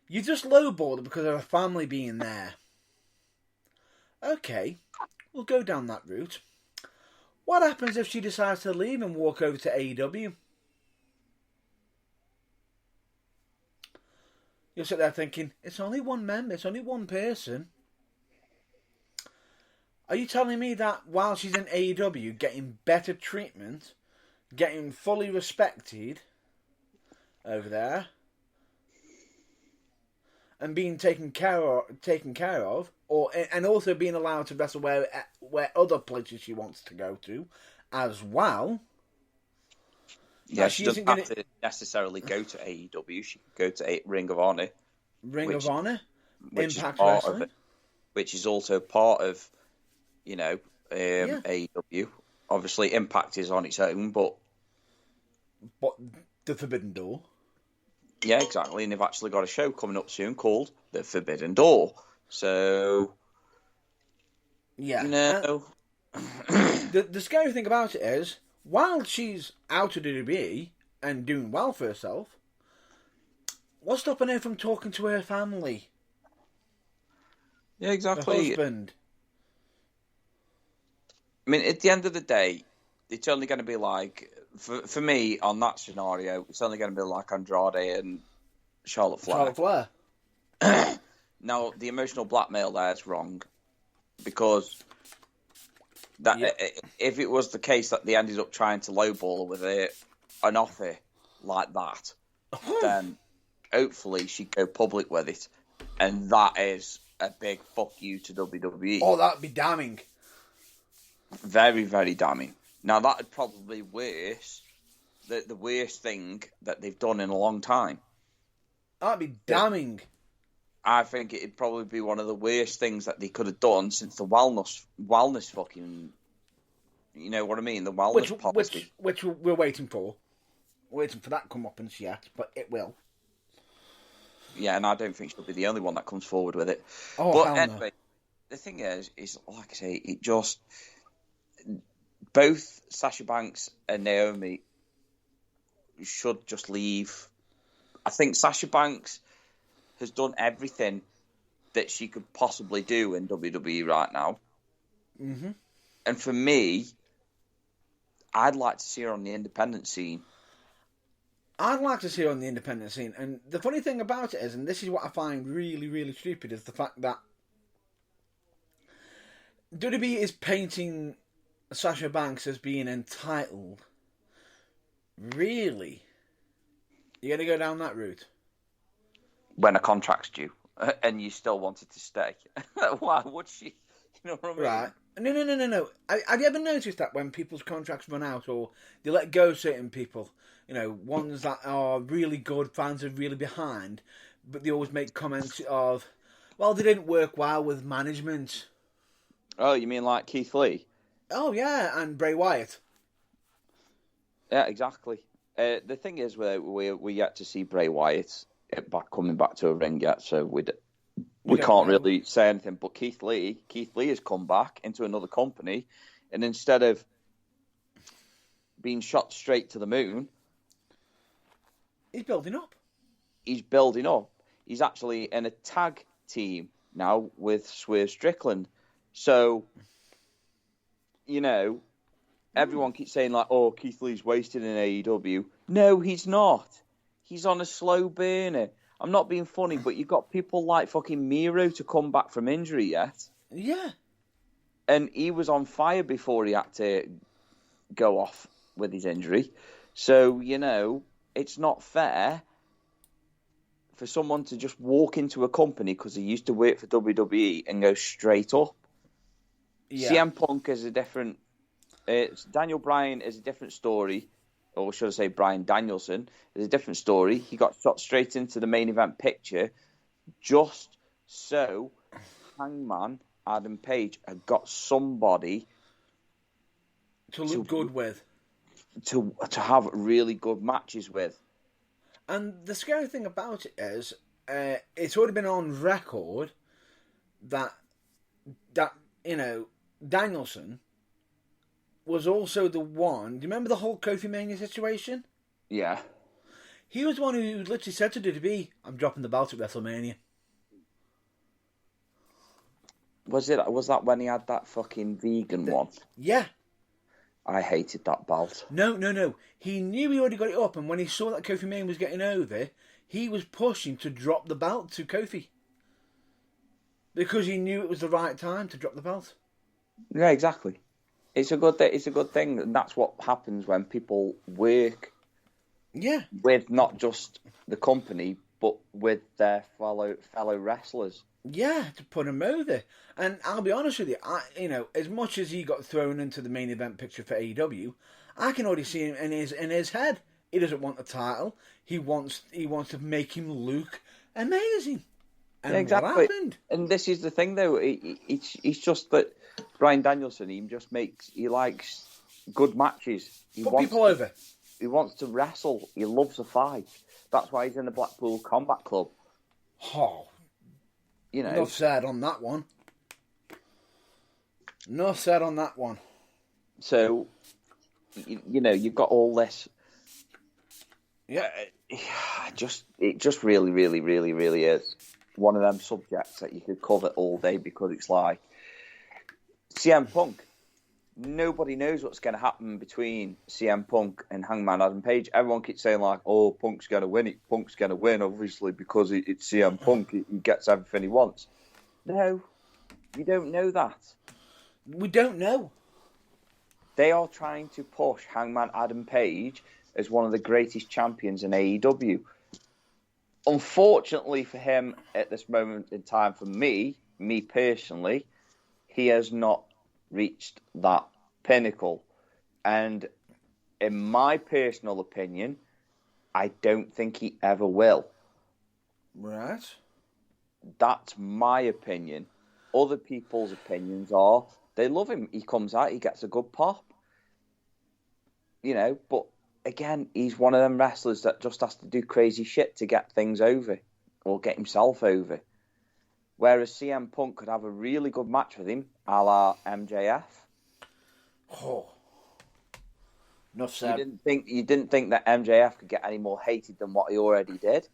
You just lowballed her because of her family being there. Okay, we'll go down that route. What happens if she decides to leave and walk over to AEW? You'll sit there thinking, it's only one member, it's only one person. Are you telling me that while she's in AEW, getting better treatment, getting fully respected over there, and being taken care of, and also being allowed to wrestle where other places she wants to go to, as well? Yeah, she doesn't have to necessarily go to AEW. She can go to Ring of Honor. Ring of Honor, Impact Wrestling, Wrestling, which is also part of, AEW. Obviously, Impact is on its own, but the Forbidden Door. Yeah, exactly. And they've actually got a show coming up soon called The Forbidden Door. So, yeah. The scary thing about it is, while she's out of WWE and doing well for herself, what's stopping her from talking to her family? Yeah, exactly. Her husband. I mean, at the end of the day, it's only going to be like, for me, on that scenario, it's only going to be like Andrade and Charlotte Flair. Now, the emotional blackmail there is wrong, because if it was the case that they ended up trying to lowball her with an offer like that, then hopefully she'd go public with it, and that is a big fuck you to WWE. Oh, that'd be damning. Very, very damning. Now, that would probably be worse, the worst thing that they've done in a long time. That'd be damning. I think it'd probably be one of the worst things that they could have done since the wellness fucking, you know what I mean? The wellness policy. Which we're waiting for. We're waiting for that comeuppance yet, but it will. Yeah, and I don't think she'll be the only one that comes forward with it. Oh, but anyway, the thing is like I say, it just... Both Sasha Banks and Naomi should just leave. I think Sasha Banks has done everything that she could possibly do in WWE right now. Mm-hmm. And for me, I'd like to see her on the independent scene. I'd like to see her on the independent scene. And the funny thing about it is, and this is what I find really, really stupid, is the fact that WWE is painting Sasha Banks as being entitled. Really? You're going to go down that route? When a contract's due, and you still wanted to stay. Why would she? You know what I mean? Right. No. Have you ever noticed that when people's contracts run out, or they let go of certain people, ones that are really good, fans are really behind, but they always make comments of, well, they didn't work well with management. Oh, you mean like Keith Lee? Oh, yeah, and Bray Wyatt. Yeah, exactly. The thing is, we're yet to see Bray Wyatt it coming back to a ring yet, so we don't can't know. really say anything. But Keith Lee has come back into another company, and instead of being shot straight to the moon, he's building up. He's actually in a tag team now with Swerve Strickland. So, everyone keeps saying like, "Oh, Keith Lee's wasted in AEW." No, he's not. He's on a slow burner. I'm not being funny, but you've got people like fucking Miro to come back from injury yet. Yeah. And he was on fire before he had to go off with his injury. So, it's not fair for someone to just walk into a company because he used to work for WWE and go straight up. Yeah. CM Punk is a different... Daniel Bryan is a different story. Or should I say Bryan Danielson is a different story. He got shot straight into the main event picture just so Hangman Adam Page had got somebody to look good with. To have really good matches with. And the scary thing about it is, it's already been on record that Danielson was also the one. Do you remember the whole Kofi Mania situation? Yeah. He was the one who literally said to WWE, "I'm dropping the belt at WrestleMania." Was that when he had that fucking vegan one? Yeah. I hated that belt. No. He knew he already got it up, and when he saw that Kofi Mania was getting over, he was pushing to drop the belt to Kofi. Because he knew it was the right time to drop the belt. Yeah, exactly. It's a good thing, and that's what happens when people work. Yeah. With not just the company, but with their fellow wrestlers. Yeah, to put him over. And I'll be honest with you, as much as he got thrown into the main event picture for AEW, I can already see him in his head. He doesn't want the title. He wants to make him look amazing. And yeah, exactly. What happened? And this is the thing, though. It's just that Bryan Danielson, he likes good matches. He Put people over. He wants to wrestle. He loves a fight. That's why he's in the Blackpool Combat Club. Oh. Enough said on that one. Enough said on that one. So, you've got all this. Yeah. It just really, really, really, really is one of them subjects that you could cover all day, because it's like CM Punk. Nobody knows what's going to happen between CM Punk and Hangman Adam Page. Everyone keeps saying like, "Oh, Punk's going to win it. Punk's going to win, obviously, because it's CM Punk. He gets everything he wants." No, you don't know that. We don't know. They are trying to push Hangman Adam Page as one of the greatest champions in AEW. Unfortunately for him, at this moment in time, for me personally, he has not reached that pinnacle. And in my personal opinion, I don't think he ever will. Right. That's my opinion. Other people's opinions are they love him. He comes out, he gets a good pop. But again, he's one of them wrestlers that just has to do crazy shit to get things over or get himself over. Whereas CM Punk could have a really good match with him, a la MJF. Oh. Enough said. You didn't think that MJF could get any more hated than what he already did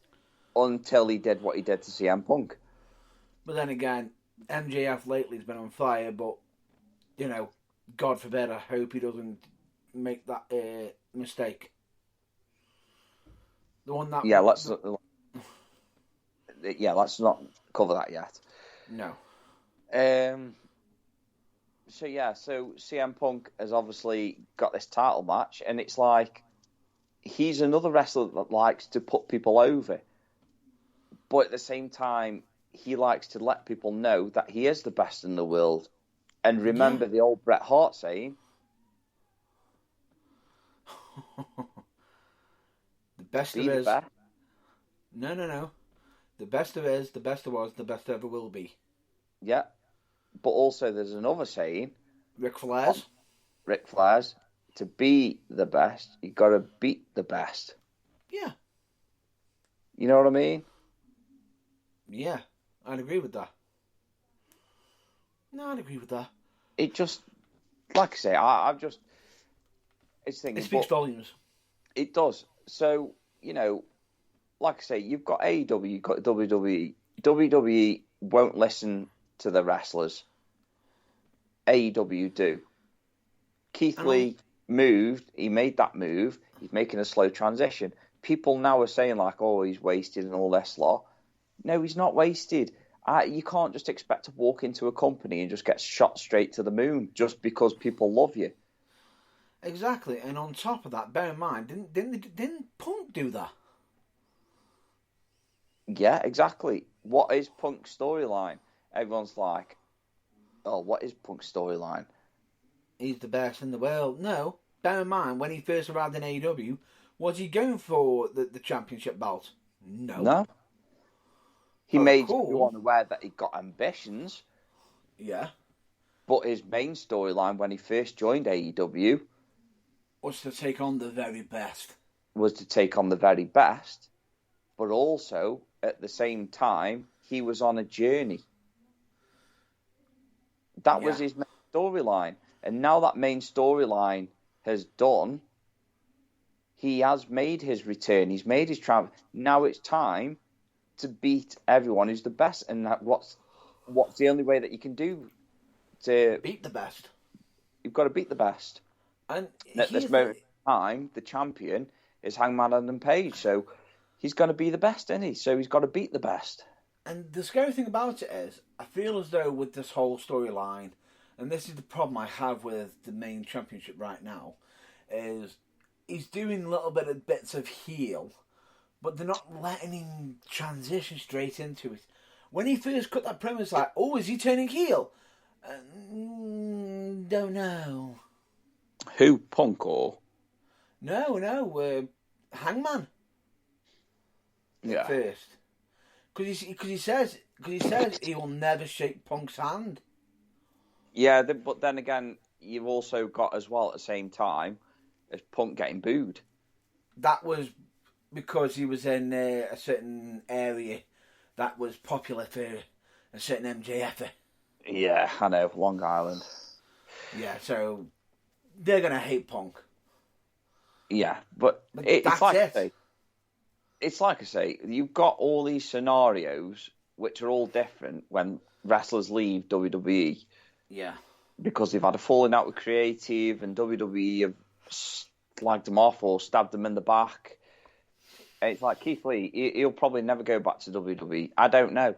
until he did what he did to CM Punk. But then again, MJF lately has been on fire, but, God forbid, I hope he doesn't make that mistake. The one that... Yeah, let's not cover that yet. No. So CM Punk has obviously got this title match, and it's like he's another wrestler that likes to put people over, but at the same time, he likes to let people know that he is the best in the world. And remember the old Bret Hart saying, "The best there is." No. The best there is, the best there was, the best there ever will be. Yeah. But also there's another saying. Ric Flair's, to be the best, you got to beat the best. Yeah. You know what I mean? Yeah, I'd agree with that. No, I'd agree with that. It just, like I say, I've just, it's thinking, It speaks volumes. It does. So, like I say, you've got AEW, you've got WWE. WWE won't listen to the wrestlers. AEW do. Keith Lee moved. He made that move. He's making a slow transition. People now are saying like, oh, he's wasted and all this lot. No, he's not wasted. You can't just expect to walk into a company and just get shot straight to the moon just because people love you. Exactly. And on top of that, bear in mind, didn't Punk do that? Yeah, exactly. What is Punk's storyline? Everyone's like, oh, what is Punk's storyline? He's the best in the world. No, bear in mind, when he first arrived in AEW, was he going for the championship belt? No. He made everyone aware that he got ambitions. Yeah. But his main storyline when he first joined AEW was to take on the very best. But also, at the same time, he was on a journey. That was his main storyline. And now that main storyline has done, he has made his return. He's made his travel. Now it's time to beat everyone who's the best. And what's the only way that you can do to beat the best? You've got to beat the best. And at this moment in time, the champion is Hangman Adam Page. So he's going to be the best, isn't he? So he's got to beat the best. And the scary thing about it is, I feel as though with this whole storyline, and this is the problem I have with the main championship right now, is he's doing little bits of heel, but they're not letting him transition straight into it. When he first cut that promo, it's like, oh, is he turning heel? Don't know. Who, Punk or? No, Hangman. Yeah. First. Because he says he will never shake Punk's hand. Yeah, but then again, you've also got as well at the same time as Punk getting booed. That was because he was in a certain area that was popular for a certain MJF. Yeah, I know, Long Island. Yeah, so they're gonna hate Punk. Yeah, but it's like I say, you've got all these scenarios which are all different when wrestlers leave WWE. Yeah. Because they've had a falling out with creative and WWE have slagged them off or stabbed them in the back. And it's like Keith Lee, he'll probably never go back to WWE. I don't know.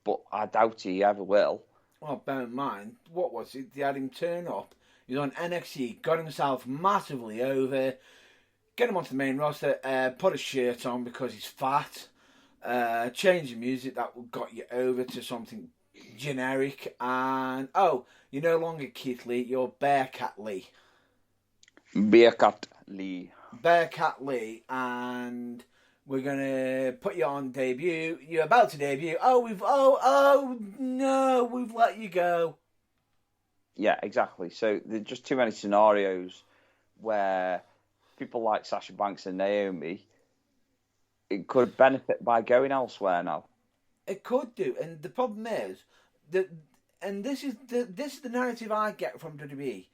But I doubt he ever will. Well, bear in mind, what was it? They had him turn up. He was on NXT, got himself massively over, get him onto the main roster, put a shirt on because he's fat, change the music that got you over to something generic, and you're no longer Keith Lee, you're Bearcat Lee. Bearcat Lee, and we're gonna put you on debut. You're about to debut. We've let you go. Yeah, exactly. So there's just too many scenarios where people like Sasha Banks and Naomi, it could benefit by going elsewhere now. It could do, and the problem is that, and this is the narrative I get from WWE.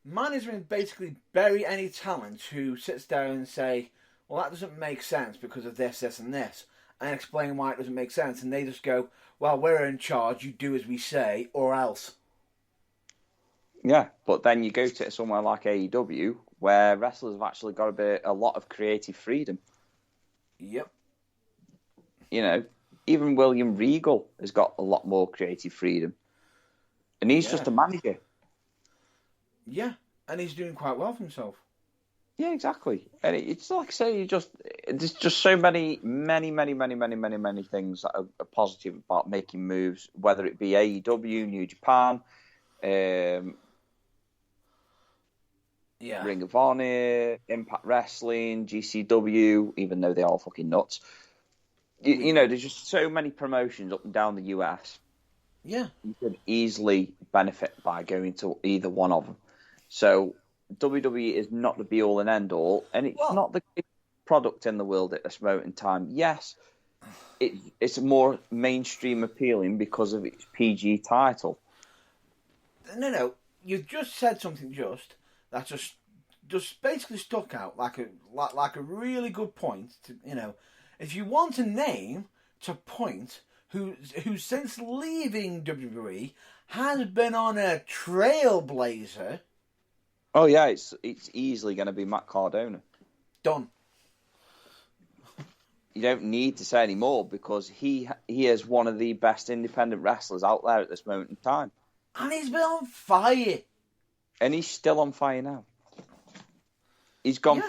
Management basically bury any talent who sits down and say, well, that doesn't make sense because of this, this, and this, and explain why it doesn't make sense, and they just go, well, we're in charge, you do as we say, or else. Yeah, but then you go to somewhere like AEW, where wrestlers have actually got a lot of creative freedom. Yep. Even William Regal has got a lot more creative freedom. And he's just a manager. Yeah, and he's doing quite well for himself. Yeah, exactly. And it's like I say, there's just so many things that are positive about making moves, whether it be AEW, New Japan, Ring of Honor, Impact Wrestling, GCW, even though they're all fucking nuts. There's just so many promotions up and down the US. Yeah. You could easily benefit by going to either one of them. So WWE is not the be-all and end-all, and it's not the case product in the world at this moment in time. Yes, it's more mainstream appealing because of its PG title. No. You've just said something that just basically stuck out like a really good point. If you want a name to point who since leaving WWE has been on a trailblazer. Oh yeah, it's easily going to be Matt Cardona. Done. You don't need to say any more because he is one of the best independent wrestlers out there at this moment in time. And he's been on fire. And he's still on fire now. He's gone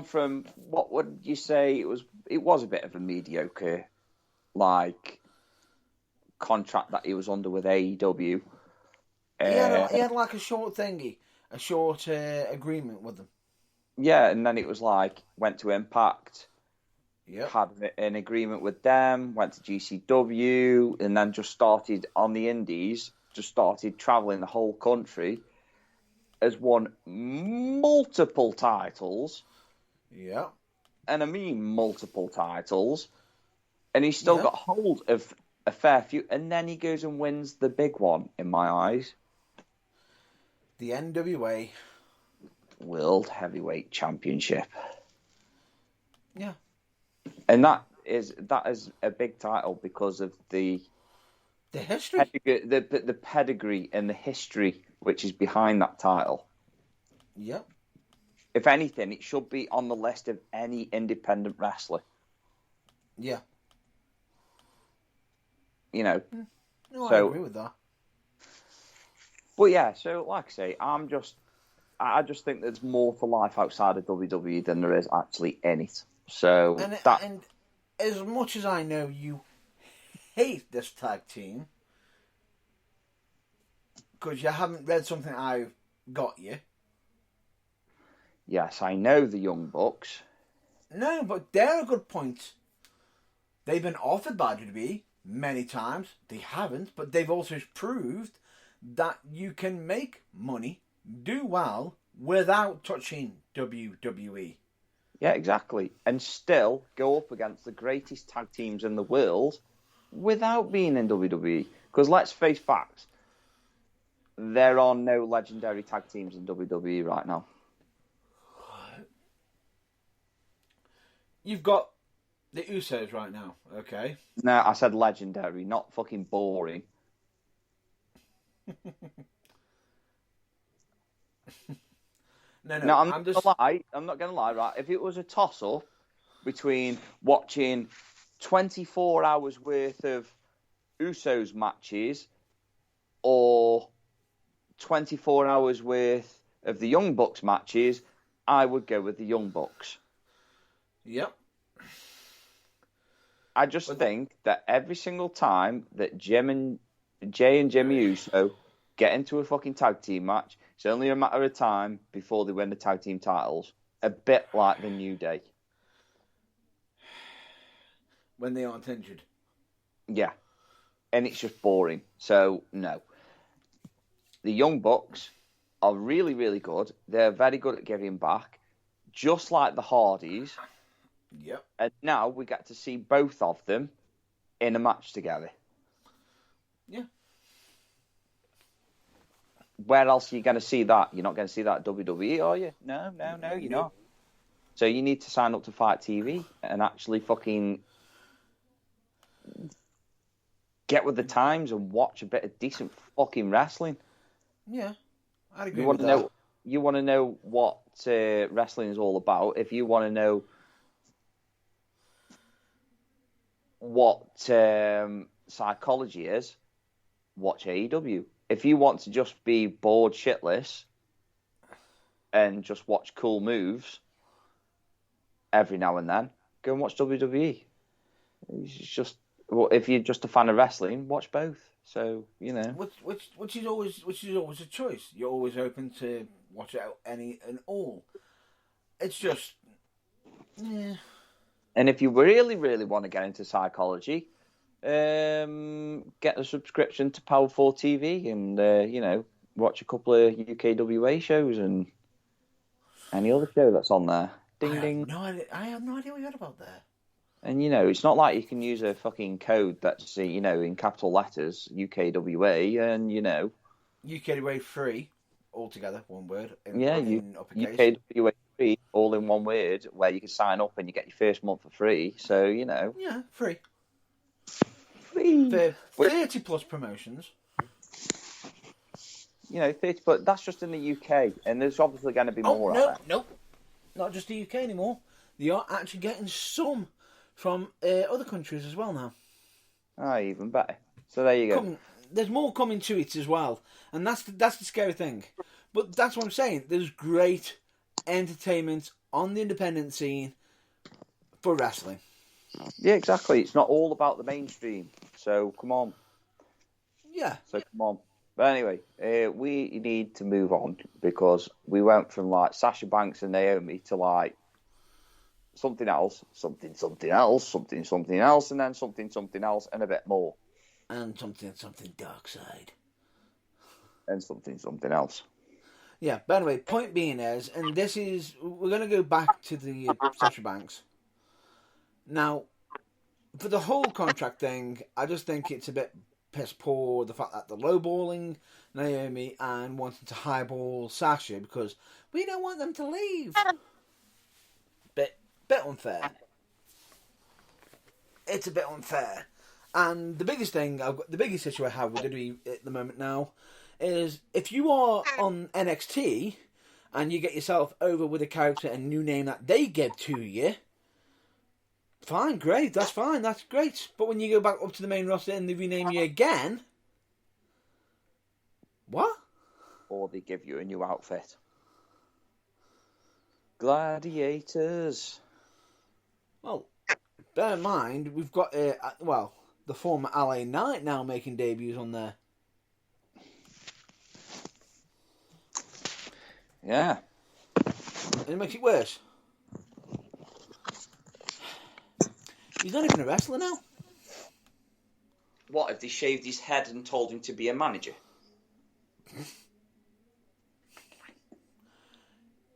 from what would you say it was a bit of a mediocre contract that he was under with AEW. He had like a short agreement with them. Yeah, and then it was went to Impact. Yep. Had an agreement with them, went to GCW, and then just started on the indies, just started travelling the whole country, has won multiple titles. Yeah. And I mean multiple titles. And he's still got hold of a fair few, and then he goes and wins the big one, in my eyes. The NWA World Heavyweight Championship. Yeah. And that is a big title because of the history, the pedigree and the history which is behind that title. Yep. If anything, it should be on the list of any independent wrestler. Yeah. No, I agree with that. But yeah, so like I say, I just think there's more to life outside of WWE than there is actually in it. So and as much as I know you hate this tag team because you haven't read something I've got you. Yes, I know the Young Bucks. No, but they're a good point. They've been offered by WWE many times. They haven't, but they've also proved that you can make money, do well, without touching WWE. Yeah, exactly. And still go up against the greatest tag teams in the world without being in WWE. Because let's face facts, there are no legendary tag teams in WWE right now. You've got the Usos right now, okay? No, I said legendary, not fucking boring. No, I'm not going to lie, right? If it was a toss-up between watching 24 hours worth of Usos matches or 24 hours worth of the Young Bucks matches, I would go with the Young Bucks. Yep. I just think that every single time that Jay and Jimmy Uso get into a fucking tag team match, it's only a matter of time before they win the tag team titles. A bit like the New Day. When they aren't injured. Yeah. And it's just boring. So, no. The Young Bucks are really, really good. They're very good at giving back. Just like the Hardys. Yep. And now we get to see both of them in a match together. Yeah. Where else are you going to see that? You're not going to see that at WWE, are you? No, you're not. So you need to sign up to Fight TV and actually fucking get with the times and watch a bit of decent fucking wrestling. Yeah, I'd agree with that. You want to know what wrestling is all about. If you want to know what psychology is, watch AEW. If you want to just be bored shitless and just watch cool moves every now and then, go and watch WWE. It's just, well, if you're just a fan of wrestling, watch both. So, you know, which is always a choice. You're always open to watch out any and all. It's just, yeah. And if you really, really want to get into psychology, get a subscription to Power 4 TV and, you know, watch a couple of UKWA shows and any other show that's on there. Ding ding. I have no idea what you had about there. And, it's not like you can use a fucking code that's, in capital letters, UKWA, and, UKWA free, altogether, one word. in uppercase. UKWA free, all in one word, where you can sign up and you get your first month for free. So, Yeah, free. Free. For 30 plus promotions. 30, but that's just in the UK, and there's obviously going to be more out there. No, not just the UK anymore. They are actually getting some from other countries as well now. Ah, even better. So there you go. There's more coming to it as well, and that's the scary thing. But that's what I'm saying. There's great entertainment on the independent scene for wrestling. Yeah, exactly. It's not all about the mainstream. So come on. Yeah. So come on. But anyway, we need to move on because we went from like Sasha Banks and Naomi to something else, something else, something else, and then something else, and a bit more. And something dark side. And something else. Yeah, but anyway, point being is, and we're going to go back to the Sasha Banks. Now, for the whole contract thing, I just think it's a bit piss poor, the fact that they're lowballing Naomi and wanting to highball Sasha because we don't want them to leave. Bit unfair. It's a bit unfair. And the biggest issue I have with WWE at the moment now is if you are on NXT and you get yourself over with a character and new name that they give to you, fine, great, that's fine, that's great. But when you go back up to the main roster and they rename you again, what? Or they give you a new outfit. Gladiators. Well, bear in mind, we've got, the former LA Knight now making debuts on there. Yeah. And it makes it worse. He's not even a wrestler now. What, if they shaved his head and told him to be a manager?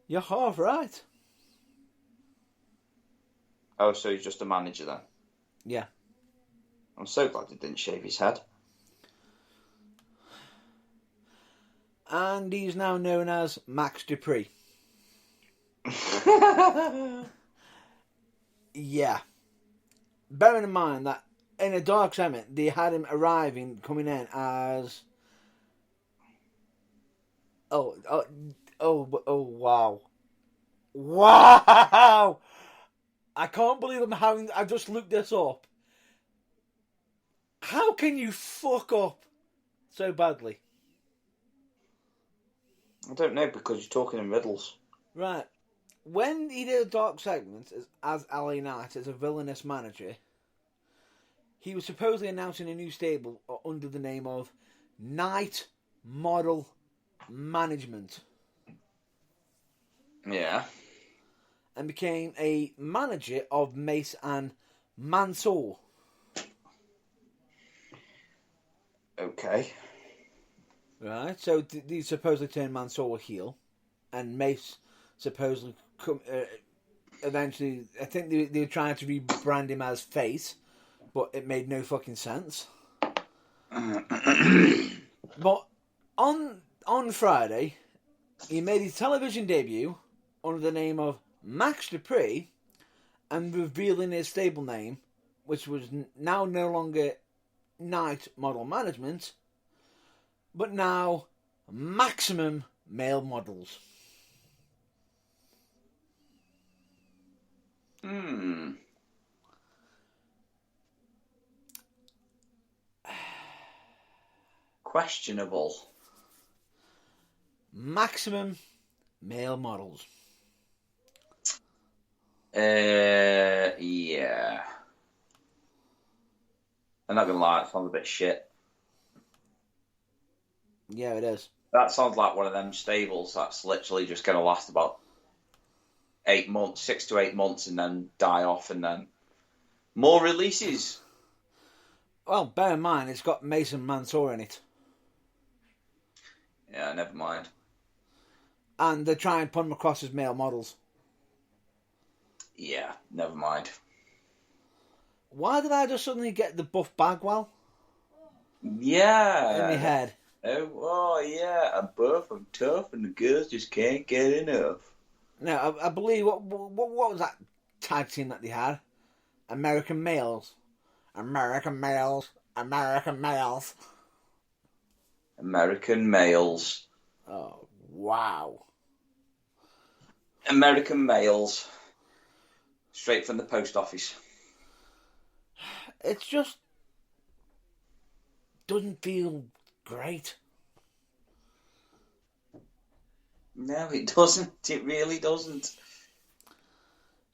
You're half right. Oh, so he's just a manager then? Yeah. I'm so glad he didn't shave his head. And he's now known as Max Dupree. Yeah. Bearing in mind that in a dark segment, they had him coming in as... Oh, wow. Wow! I can't believe I just looked this up. How can you fuck up so badly? I don't know, because you're talking in riddles. Right. When he did a dark segment as LA Knight, as a villainous manager, he was supposedly announcing a new stable under the name of Knight Model Management. Yeah. And became a manager of Mace and Mansoor. Okay. Right, so they supposedly turned Mansoor heel, and Mace supposedly eventually, I think they were trying to rebrand him as face, but it made no fucking sense. But on Friday, he made his television debut under the name of Max Dupree, and revealing his stable name, which was now no longer Knight Model Management, but now Maximum Male Models. Questionable. Maximum Male Models. Yeah. I'm not gonna lie, it sounds a bit shit. Yeah, it is. That sounds like one of them stables that's literally just gonna last about 8 months, 6 to 8 months, and then die off, and then more releases. Well, bear in mind, it's got Mason Mansour in it. Yeah, never mind. And they're trying to put them across as male models. Yeah, never mind. Why did I just suddenly get the Buff Bagwell in my Yeah. head? Oh, yeah. And both I'm tough, and the girls just can't get enough. No, I believe what was that tag team that they had? American Males, American Males, American Males. American males. Oh wow! American males. Straight from the post office. It's just doesn't feel great. No, it doesn't. It really doesn't.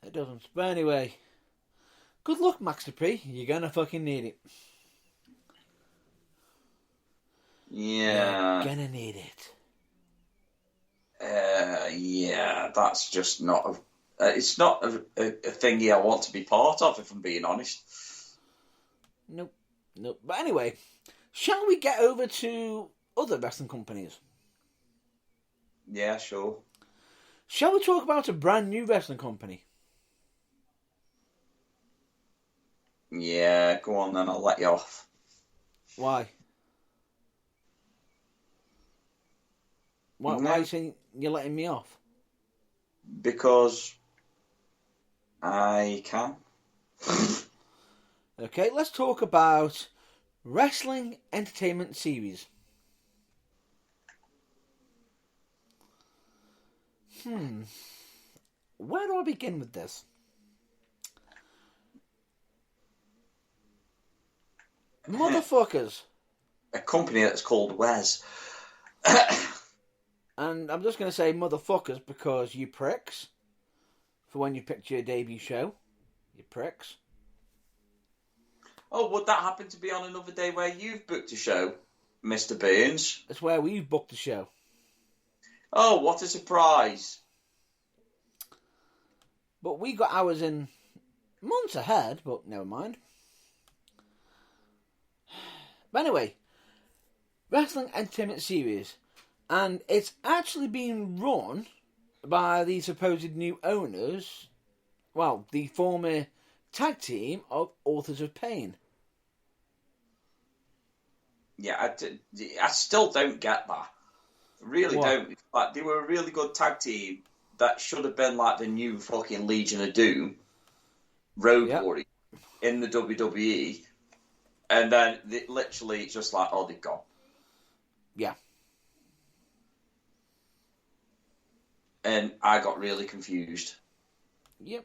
It doesn't. But anyway, good luck, Max Dupree. You're gonna fucking need it. Yeah. You're gonna need it. Yeah, that's just not it's not a thingy I want to be part of, if I'm being honest. Nope. But anyway, shall we get over to other wrestling companies? Yeah, sure. Shall we talk about a brand new wrestling company? Yeah, go on then, I'll let you off. Why? Why are you saying you're letting me off? Because I can. Okay, let's talk about Wrestling Entertainment Series. Where do I begin with this? Motherfuckers. A company that's called Wes. And I'm just going to say motherfuckers because you pricks. For when you picked your debut show. You pricks. Oh, would that happen to be on another day where you've booked a show, Mr. Burns? That's where we've booked the show. Oh, what a surprise. But we got ours in months ahead, but never mind. But anyway, Wrestling Entertainment Series. And it's actually being run by the supposed new owners, well, the former tag team of Authors of Pain. Yeah, I still don't get that. Really What? don't. Like, they were a really good tag team that should have been like the new fucking Legion of Doom, Road Warrior, in the WWE. And then literally it's just like, oh, they've gone. Yeah. And I got really confused. Yep.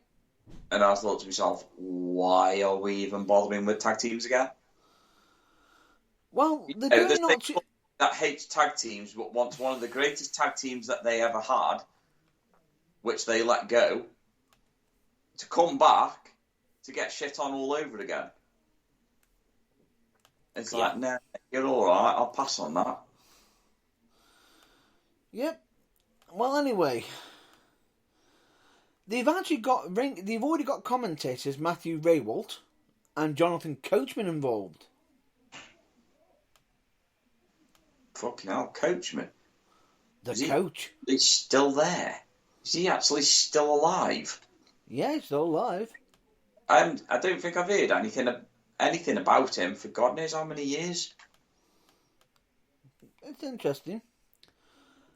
And I thought to myself, why are we even bothering with tag teams again? Well, they're doing not too... that hates tag teams but wants one of the greatest tag teams that they ever had, which they let go, to come back to get shit on all over again. It's like, nah, you're all right. I'll pass on that. Yep. Well, anyway, they've already got commentators Matthew Raywalt and Jonathan Coachman involved. Fucking hell, Coachman. The coach. He's still there. Is he actually still alive? Yeah, he's still alive. I don't think I've heard anything about him for God knows how many years. It's interesting.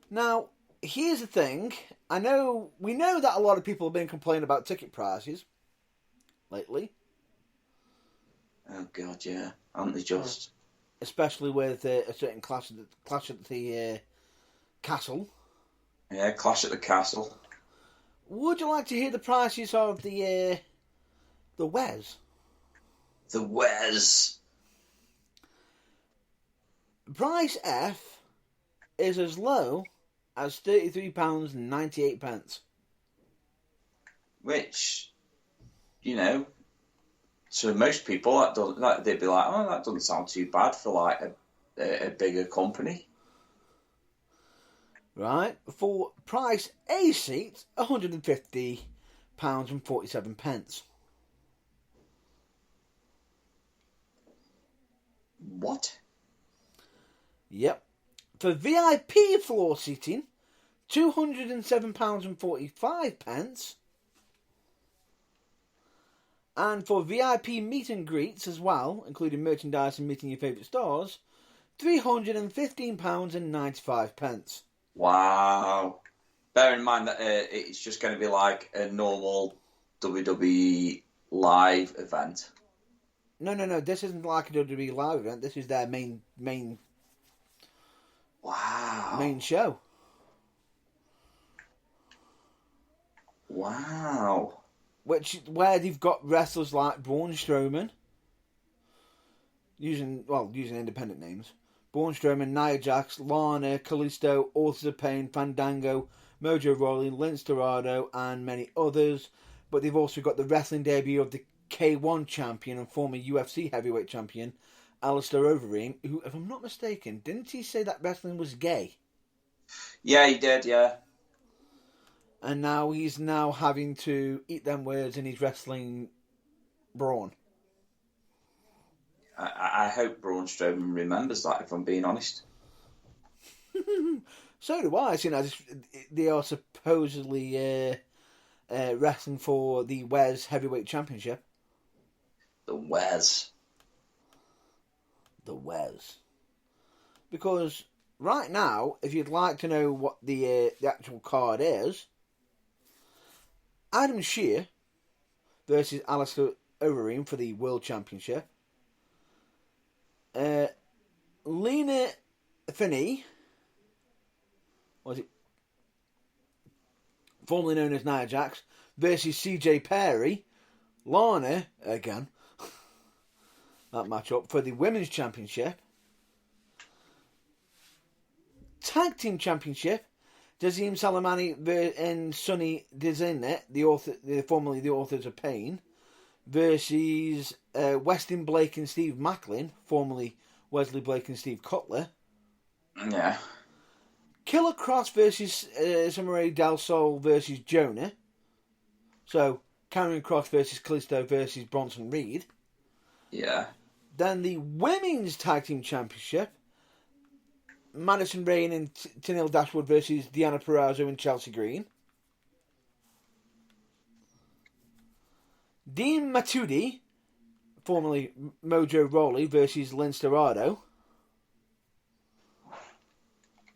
Now, here's the thing. We know that a lot of people have been complaining about ticket prices lately. Oh God, yeah, aren't they just? Especially with a certain clash at the castle. Yeah, Clash at the Castle. Would you like to hear the prices of the Wes? The Wes. Price F is as low as £33.98. Which, so most people they'd be like, oh, that doesn't sound too bad for like a bigger company. Right, for price A seat, £150.47. What? Yep. For VIP floor seating, £207.45. And for VIP meet and greets as well, including merchandise and meeting your favourite stars, £315.95. Wow. Bear in mind that it's just going to be like a normal WWE live event. No. This isn't like a WWE live event. This is their main show. Wow. Where they've got wrestlers like Braun Strowman, using independent names. Braun Strowman, Nia Jax, Lana, Kalisto, Authors of Pain, Fandango, Mojo Rawley, Lince Dorado, and many others. But they've also got the wrestling debut of the K1 champion and former UFC heavyweight champion, Alistair Overeem, who, if I'm not mistaken, didn't he say that wrestling was gay? Yeah, he did, yeah. And now he's having to eat them words in his wrestling brawn. I hope Braun Strowman remembers that, if I'm being honest. So do I. They are supposedly wrestling for the WES Heavyweight Championship. The WES. The WES. Because right now, if you'd like to know what the actual card is, Adam Shear versus Alistair Overeem for the World Championship. Lena Finney, formerly known as Nia Jax, versus CJ Perry. Lana, again, that matchup for the Women's Championship. Tag Team Championship, Dazim Salamani and Sonny Dizinnet, formerly the Authors of Pain, versus Weston Blake and Steve Macklin, formerly Wesley Blake and Steve Cutler. Yeah. Killer Cross versus Samurai Del Sol versus Jonah. So, Karrion Kross versus Kalisto versus Bronson Reed. Yeah. Then the Women's Tag Team Championship, Madison Rayne and Tenille Dashwood versus Deonna Purrazzo and Chelsea Green. Dean Matudi, formerly Mojo Rawley, versus Lince Dorado.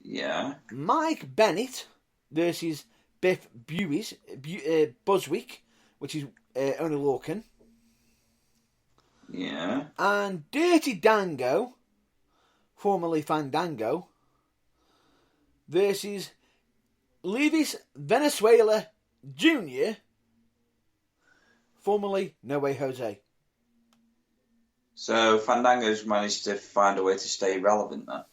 Yeah. Mike Bennett versus Biff Buzzwick, which is Oney Lorcan. Yeah. And Dirty Dango, formerly Fandango, versus Levis Venezuela Jr., formerly No Way Jose. So Fandango's managed to find a way to stay relevant then.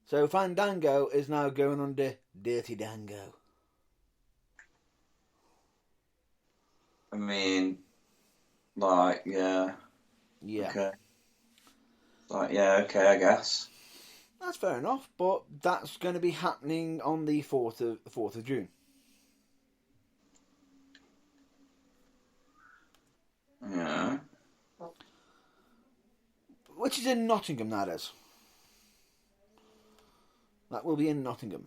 So Fandango is now going under Dirty Dango. I mean, like, yeah. Yeah. Okay. Like, yeah, okay, I guess. That's fair enough, but that's going to be happening on the 4th of June. Yeah. Which is in Nottingham, that is. That will be in Nottingham.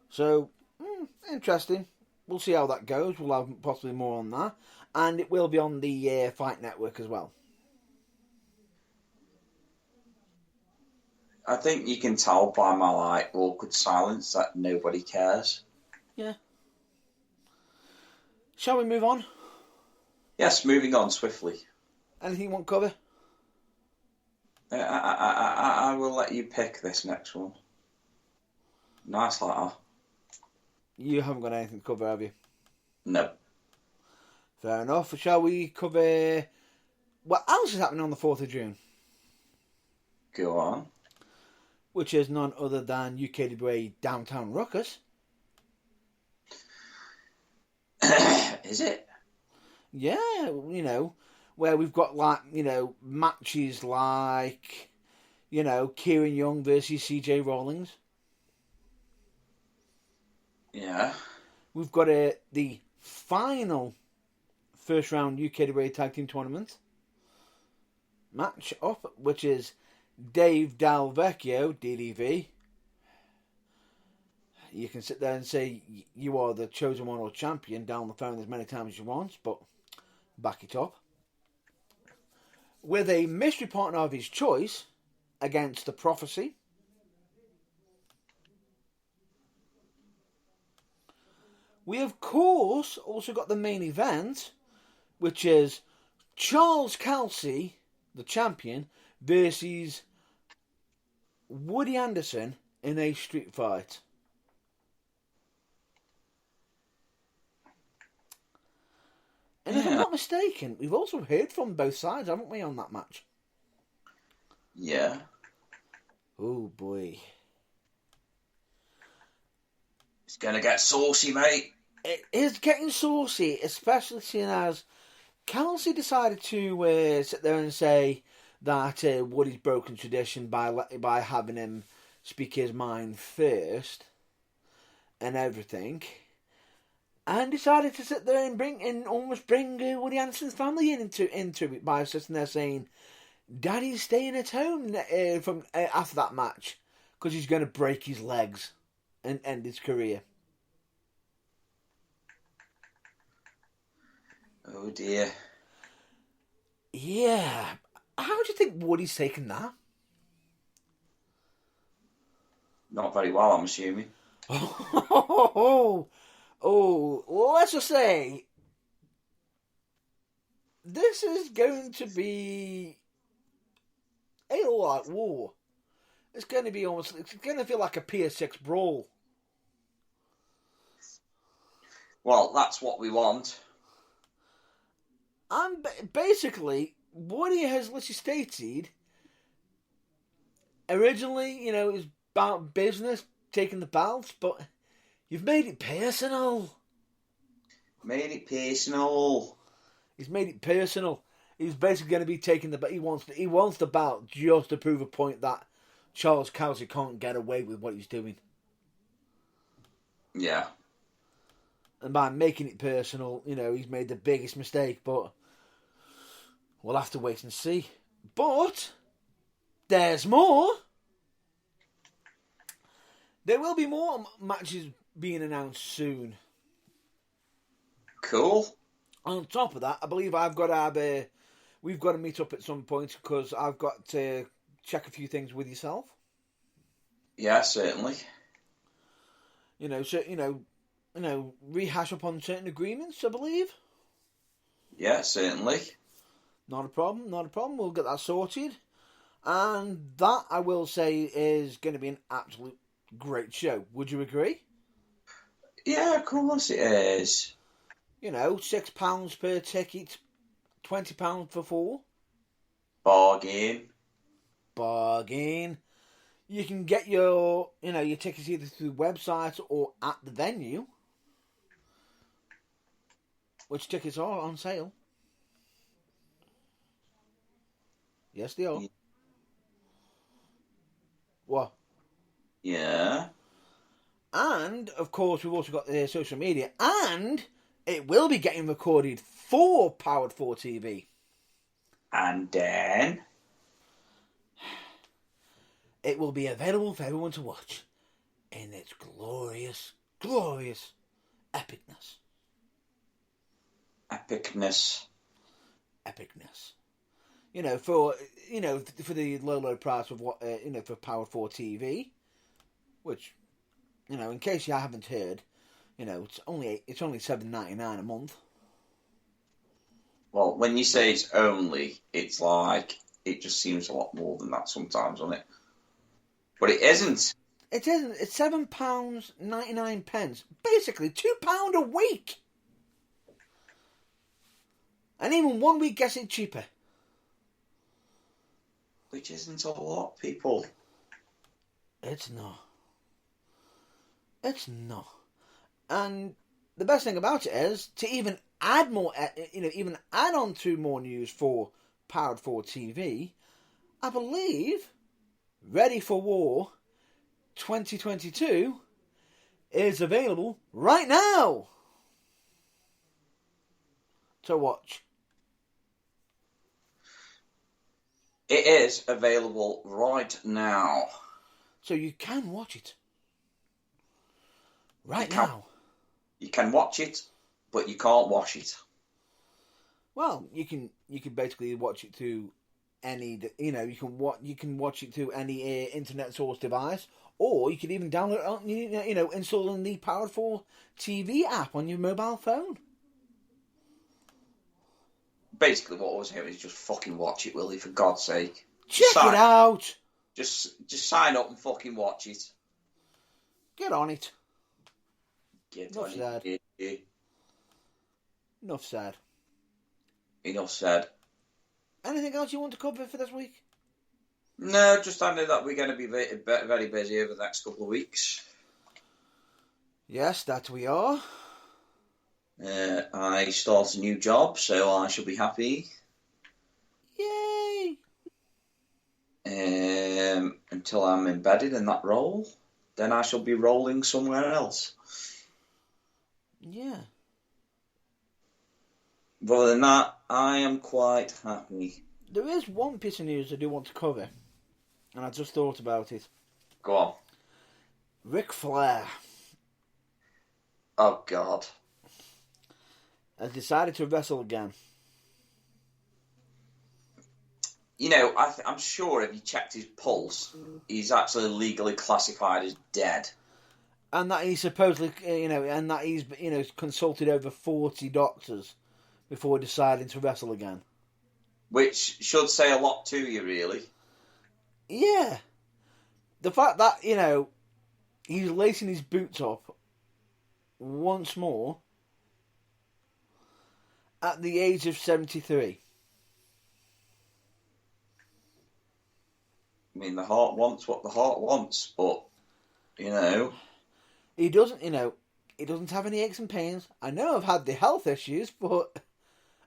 So, interesting. We'll see how that goes. We'll have possibly more on that. And it will be on the Fight Network as well. I think you can tell by my, like, awkward silence that nobody cares. Yeah. Shall we move on? Yes, moving on swiftly. Anything you want to cover? I will let you pick this next one. Nice letter. You haven't got anything to cover, have you? No. Fair enough. Shall we cover what else is happening on the 4th of June? Go on. Which is none other than UKWA Downtown Ruckus. Is it? Yeah, where we've got, like, matches like, Kieran Young versus CJ Rawlings. Yeah. We've got the final first round UKWA Tag Team Tournament match up, which is Dave Del Vecchio, DDV. You can sit there and say you are the chosen one or champion down the phone as many times as you want, but back it up. With a mystery partner of his choice against the Prophecy. We, of course, also got the main event, which is Charles Kelsey, the champion, versus Woody Anderson in a street fight. And if I'm not mistaken, we've also heard from both sides, haven't we, on that match? Yeah. Oh, boy. It's going to get saucy, mate. It is getting saucy, especially seeing as Kelsey decided to sit there and say that Woody's broken tradition by having him speak his mind first and everything, and decided to sit there and almost bring Woody Anderson's family into it by sitting there saying, "Daddy's staying at home from after that match because he's going to break his legs and end his career." Oh dear. Yeah. How do you think Woody's taken that? Not very well, I'm assuming. Oh, well, let's just say this is going to be a lot war. It's going to be it's going to feel like a PS6 brawl. Well, that's what we want. And basically, Woody has literally stated, originally, it was about business, taking the belts, but you've made it personal. Made it personal. He's made it personal. He's basically going to be taking he wants the belt just to prove a point that Charles Kelsey can't get away with what he's doing. Yeah. And by making it personal, he's made the biggest mistake, but we'll have to wait and see. But there's more. There will be more matches being announced soon. Cool. On top of that, I believe we've got to meet up at some point because I've got to check a few things with yourself. Yeah, certainly. Rehash up on certain agreements, I believe. Yeah, certainly. Not a problem. We'll get that sorted. And that, I will say, is going to be an absolute great show. Would you agree? Yeah, of course it is. £6 per ticket, £20 for 4. Bargain. You can get your tickets either through the website or at the venue. Which tickets are on sale. Yes, they are. What? Yeah. And, of course, we've also got the social media. And it will be getting recorded for Powered 4 TV. And then it will be available for everyone to watch in its glorious, glorious epicness. Epicness. For the low price of what for Power 4 TV, which in case you haven't heard, it's only $7.99 a month. Well, when you say it's only, it's like it just seems a lot more than that sometimes, doesn't it? But it isn't. It isn't. It's £7.99. Basically, £2 a week. And even 1 week gets it cheaper. Which isn't a lot, people. It's not. And the best thing about it is to even add more, even add on to more news for Powered 4 TV. I believe Ready for War 2022 is available right now to watch. It is available right now. So you can watch it. Right now. You can watch it, but you can't wash it. Well, you can basically watch it through any, you can watch it through any internet source device, or you could even download it on, installing the Powered 4 TV app on your mobile phone. Basically, what I was saying is just fucking watch it, Willie, for God's sake. Check it out. Just sign up and fucking watch it. Get on it. Enough said. Enough said. Enough said. Anything else you want to cover for this week? No, just I know that we're going to be very busy over the next couple of weeks. Yes, that we are. I start a new job, so I shall be happy. Yay! Until I'm embedded in that role, then I shall be rolling somewhere else. Yeah. But other than that, I am quite happy. There is one piece of news I do want to cover, and I just thought about it. Go on. Ric Flair. Oh, God. Has decided to wrestle again. You know, I'm sure if you checked his pulse, he's actually legally classified as dead. And that he's supposedly, and that he's, consulted over 40 doctors before deciding to wrestle again. Which should say a lot to you, really. Yeah. The fact that, he's lacing his boots up once more at the age of 73. I mean, the heart wants what the heart wants, but, He doesn't, he doesn't have any aches and pains. I know I've had the health issues, but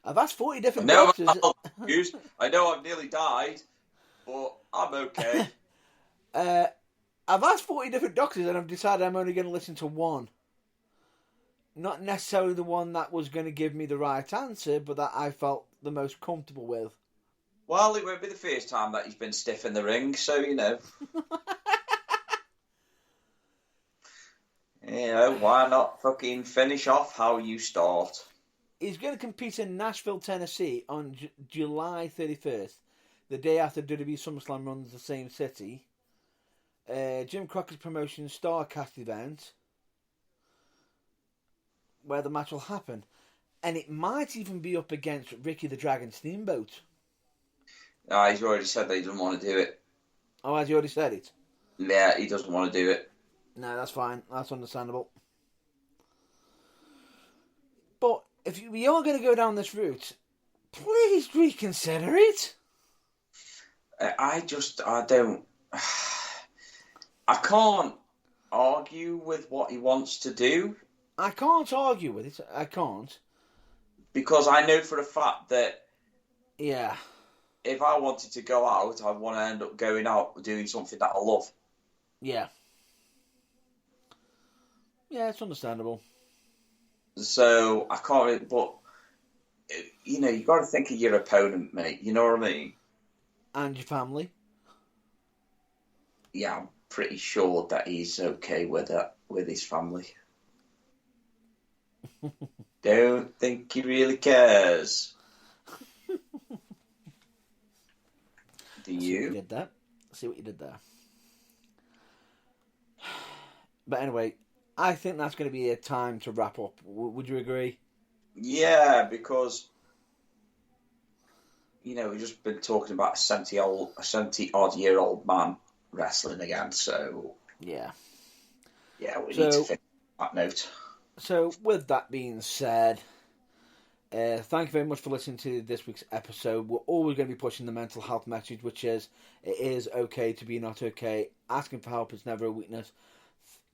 I've asked 40 different doctors. I know I've nearly died, but I'm okay. I've asked 40 different doctors and I've decided I'm only going to listen to one. Not necessarily the one that was going to give me the right answer, but that I felt the most comfortable with. Well, it won't be the first time that he's been stiff in the ring, so, why not fucking finish off how you start? He's going to compete in Nashville, Tennessee on July 31st, the day after WWE SummerSlam runs the same city. Jim Crockett's promotion StarCast event, where the match will happen. And it might even be up against Ricky the Dragon Steamboat. He's already said that he doesn't want to do it. Oh, has he already said it? Yeah, he doesn't want to do it. No, that's fine. That's understandable. But if we are going to go down this route, please reconsider it. I don't... I can't argue with what he wants to do. I can't argue with it. I can't. Because I know for a fact that... Yeah. If I wanted to go out, I'd want to end up going out doing something that I love. Yeah. Yeah, it's understandable. So, I can't really... But, you got to think of your opponent, mate. You know what I mean? And your family. Yeah, I'm pretty sure that he's okay with his family. Don't think he really cares. Do you? See what you did there. But anyway, I think that's going to be a time to wrap up. Would you agree? Yeah, because we've just been talking about a 70-odd-year-old man wrestling again. So yeah, we need to finish that note. So with that being said, thank you very much for listening to this week's episode. We're always going to be pushing the mental health message, which is it is okay to be not okay. Asking for help is never a weakness,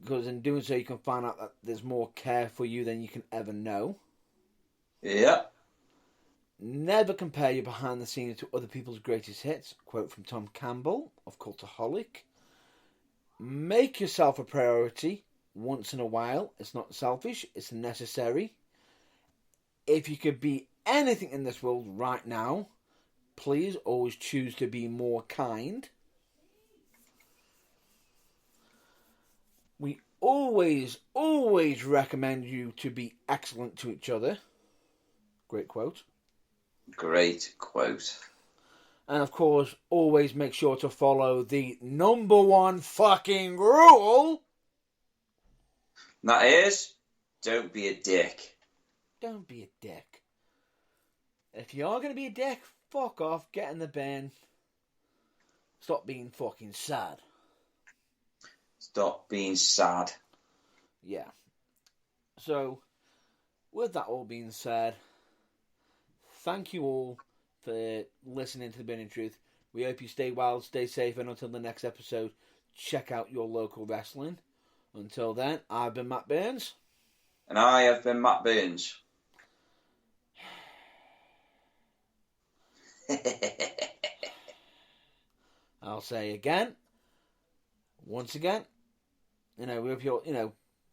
because in doing so you can find out that there's more care for you than you can ever know. Yeah. Never compare your behind the scenes to other people's greatest hits. Quote from Tom Campbell of Cultaholic. Make yourself a priority once in a while. It's not selfish, it's necessary. If you could be anything in this world right now, please always choose to be more kind. We always recommend you to be excellent to each other. Great quote. Great quote. And of course, always make sure to follow the number one fucking rule. That is, don't be a dick. Don't be a dick. If you are going to be a dick, fuck off, get in the bin. Stop being fucking sad. Stop being sad. Yeah. So, with that all being said, thank you all for listening to The Burning Truth. We hope you stay well, stay safe, and until the next episode, check out your local wrestling. Until then, I've been Matt Burns. And I have been Matt Burns. I'll say again, once again, we hope you're,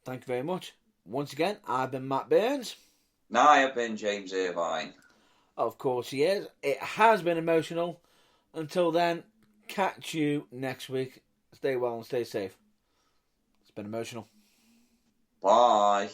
thank you very much. Once again, I've been Matt Burns. And I have been James Irvine. Of course he is. It has been emotional. Until then, catch you next week. Stay well and stay safe. It's been emotional. Bye.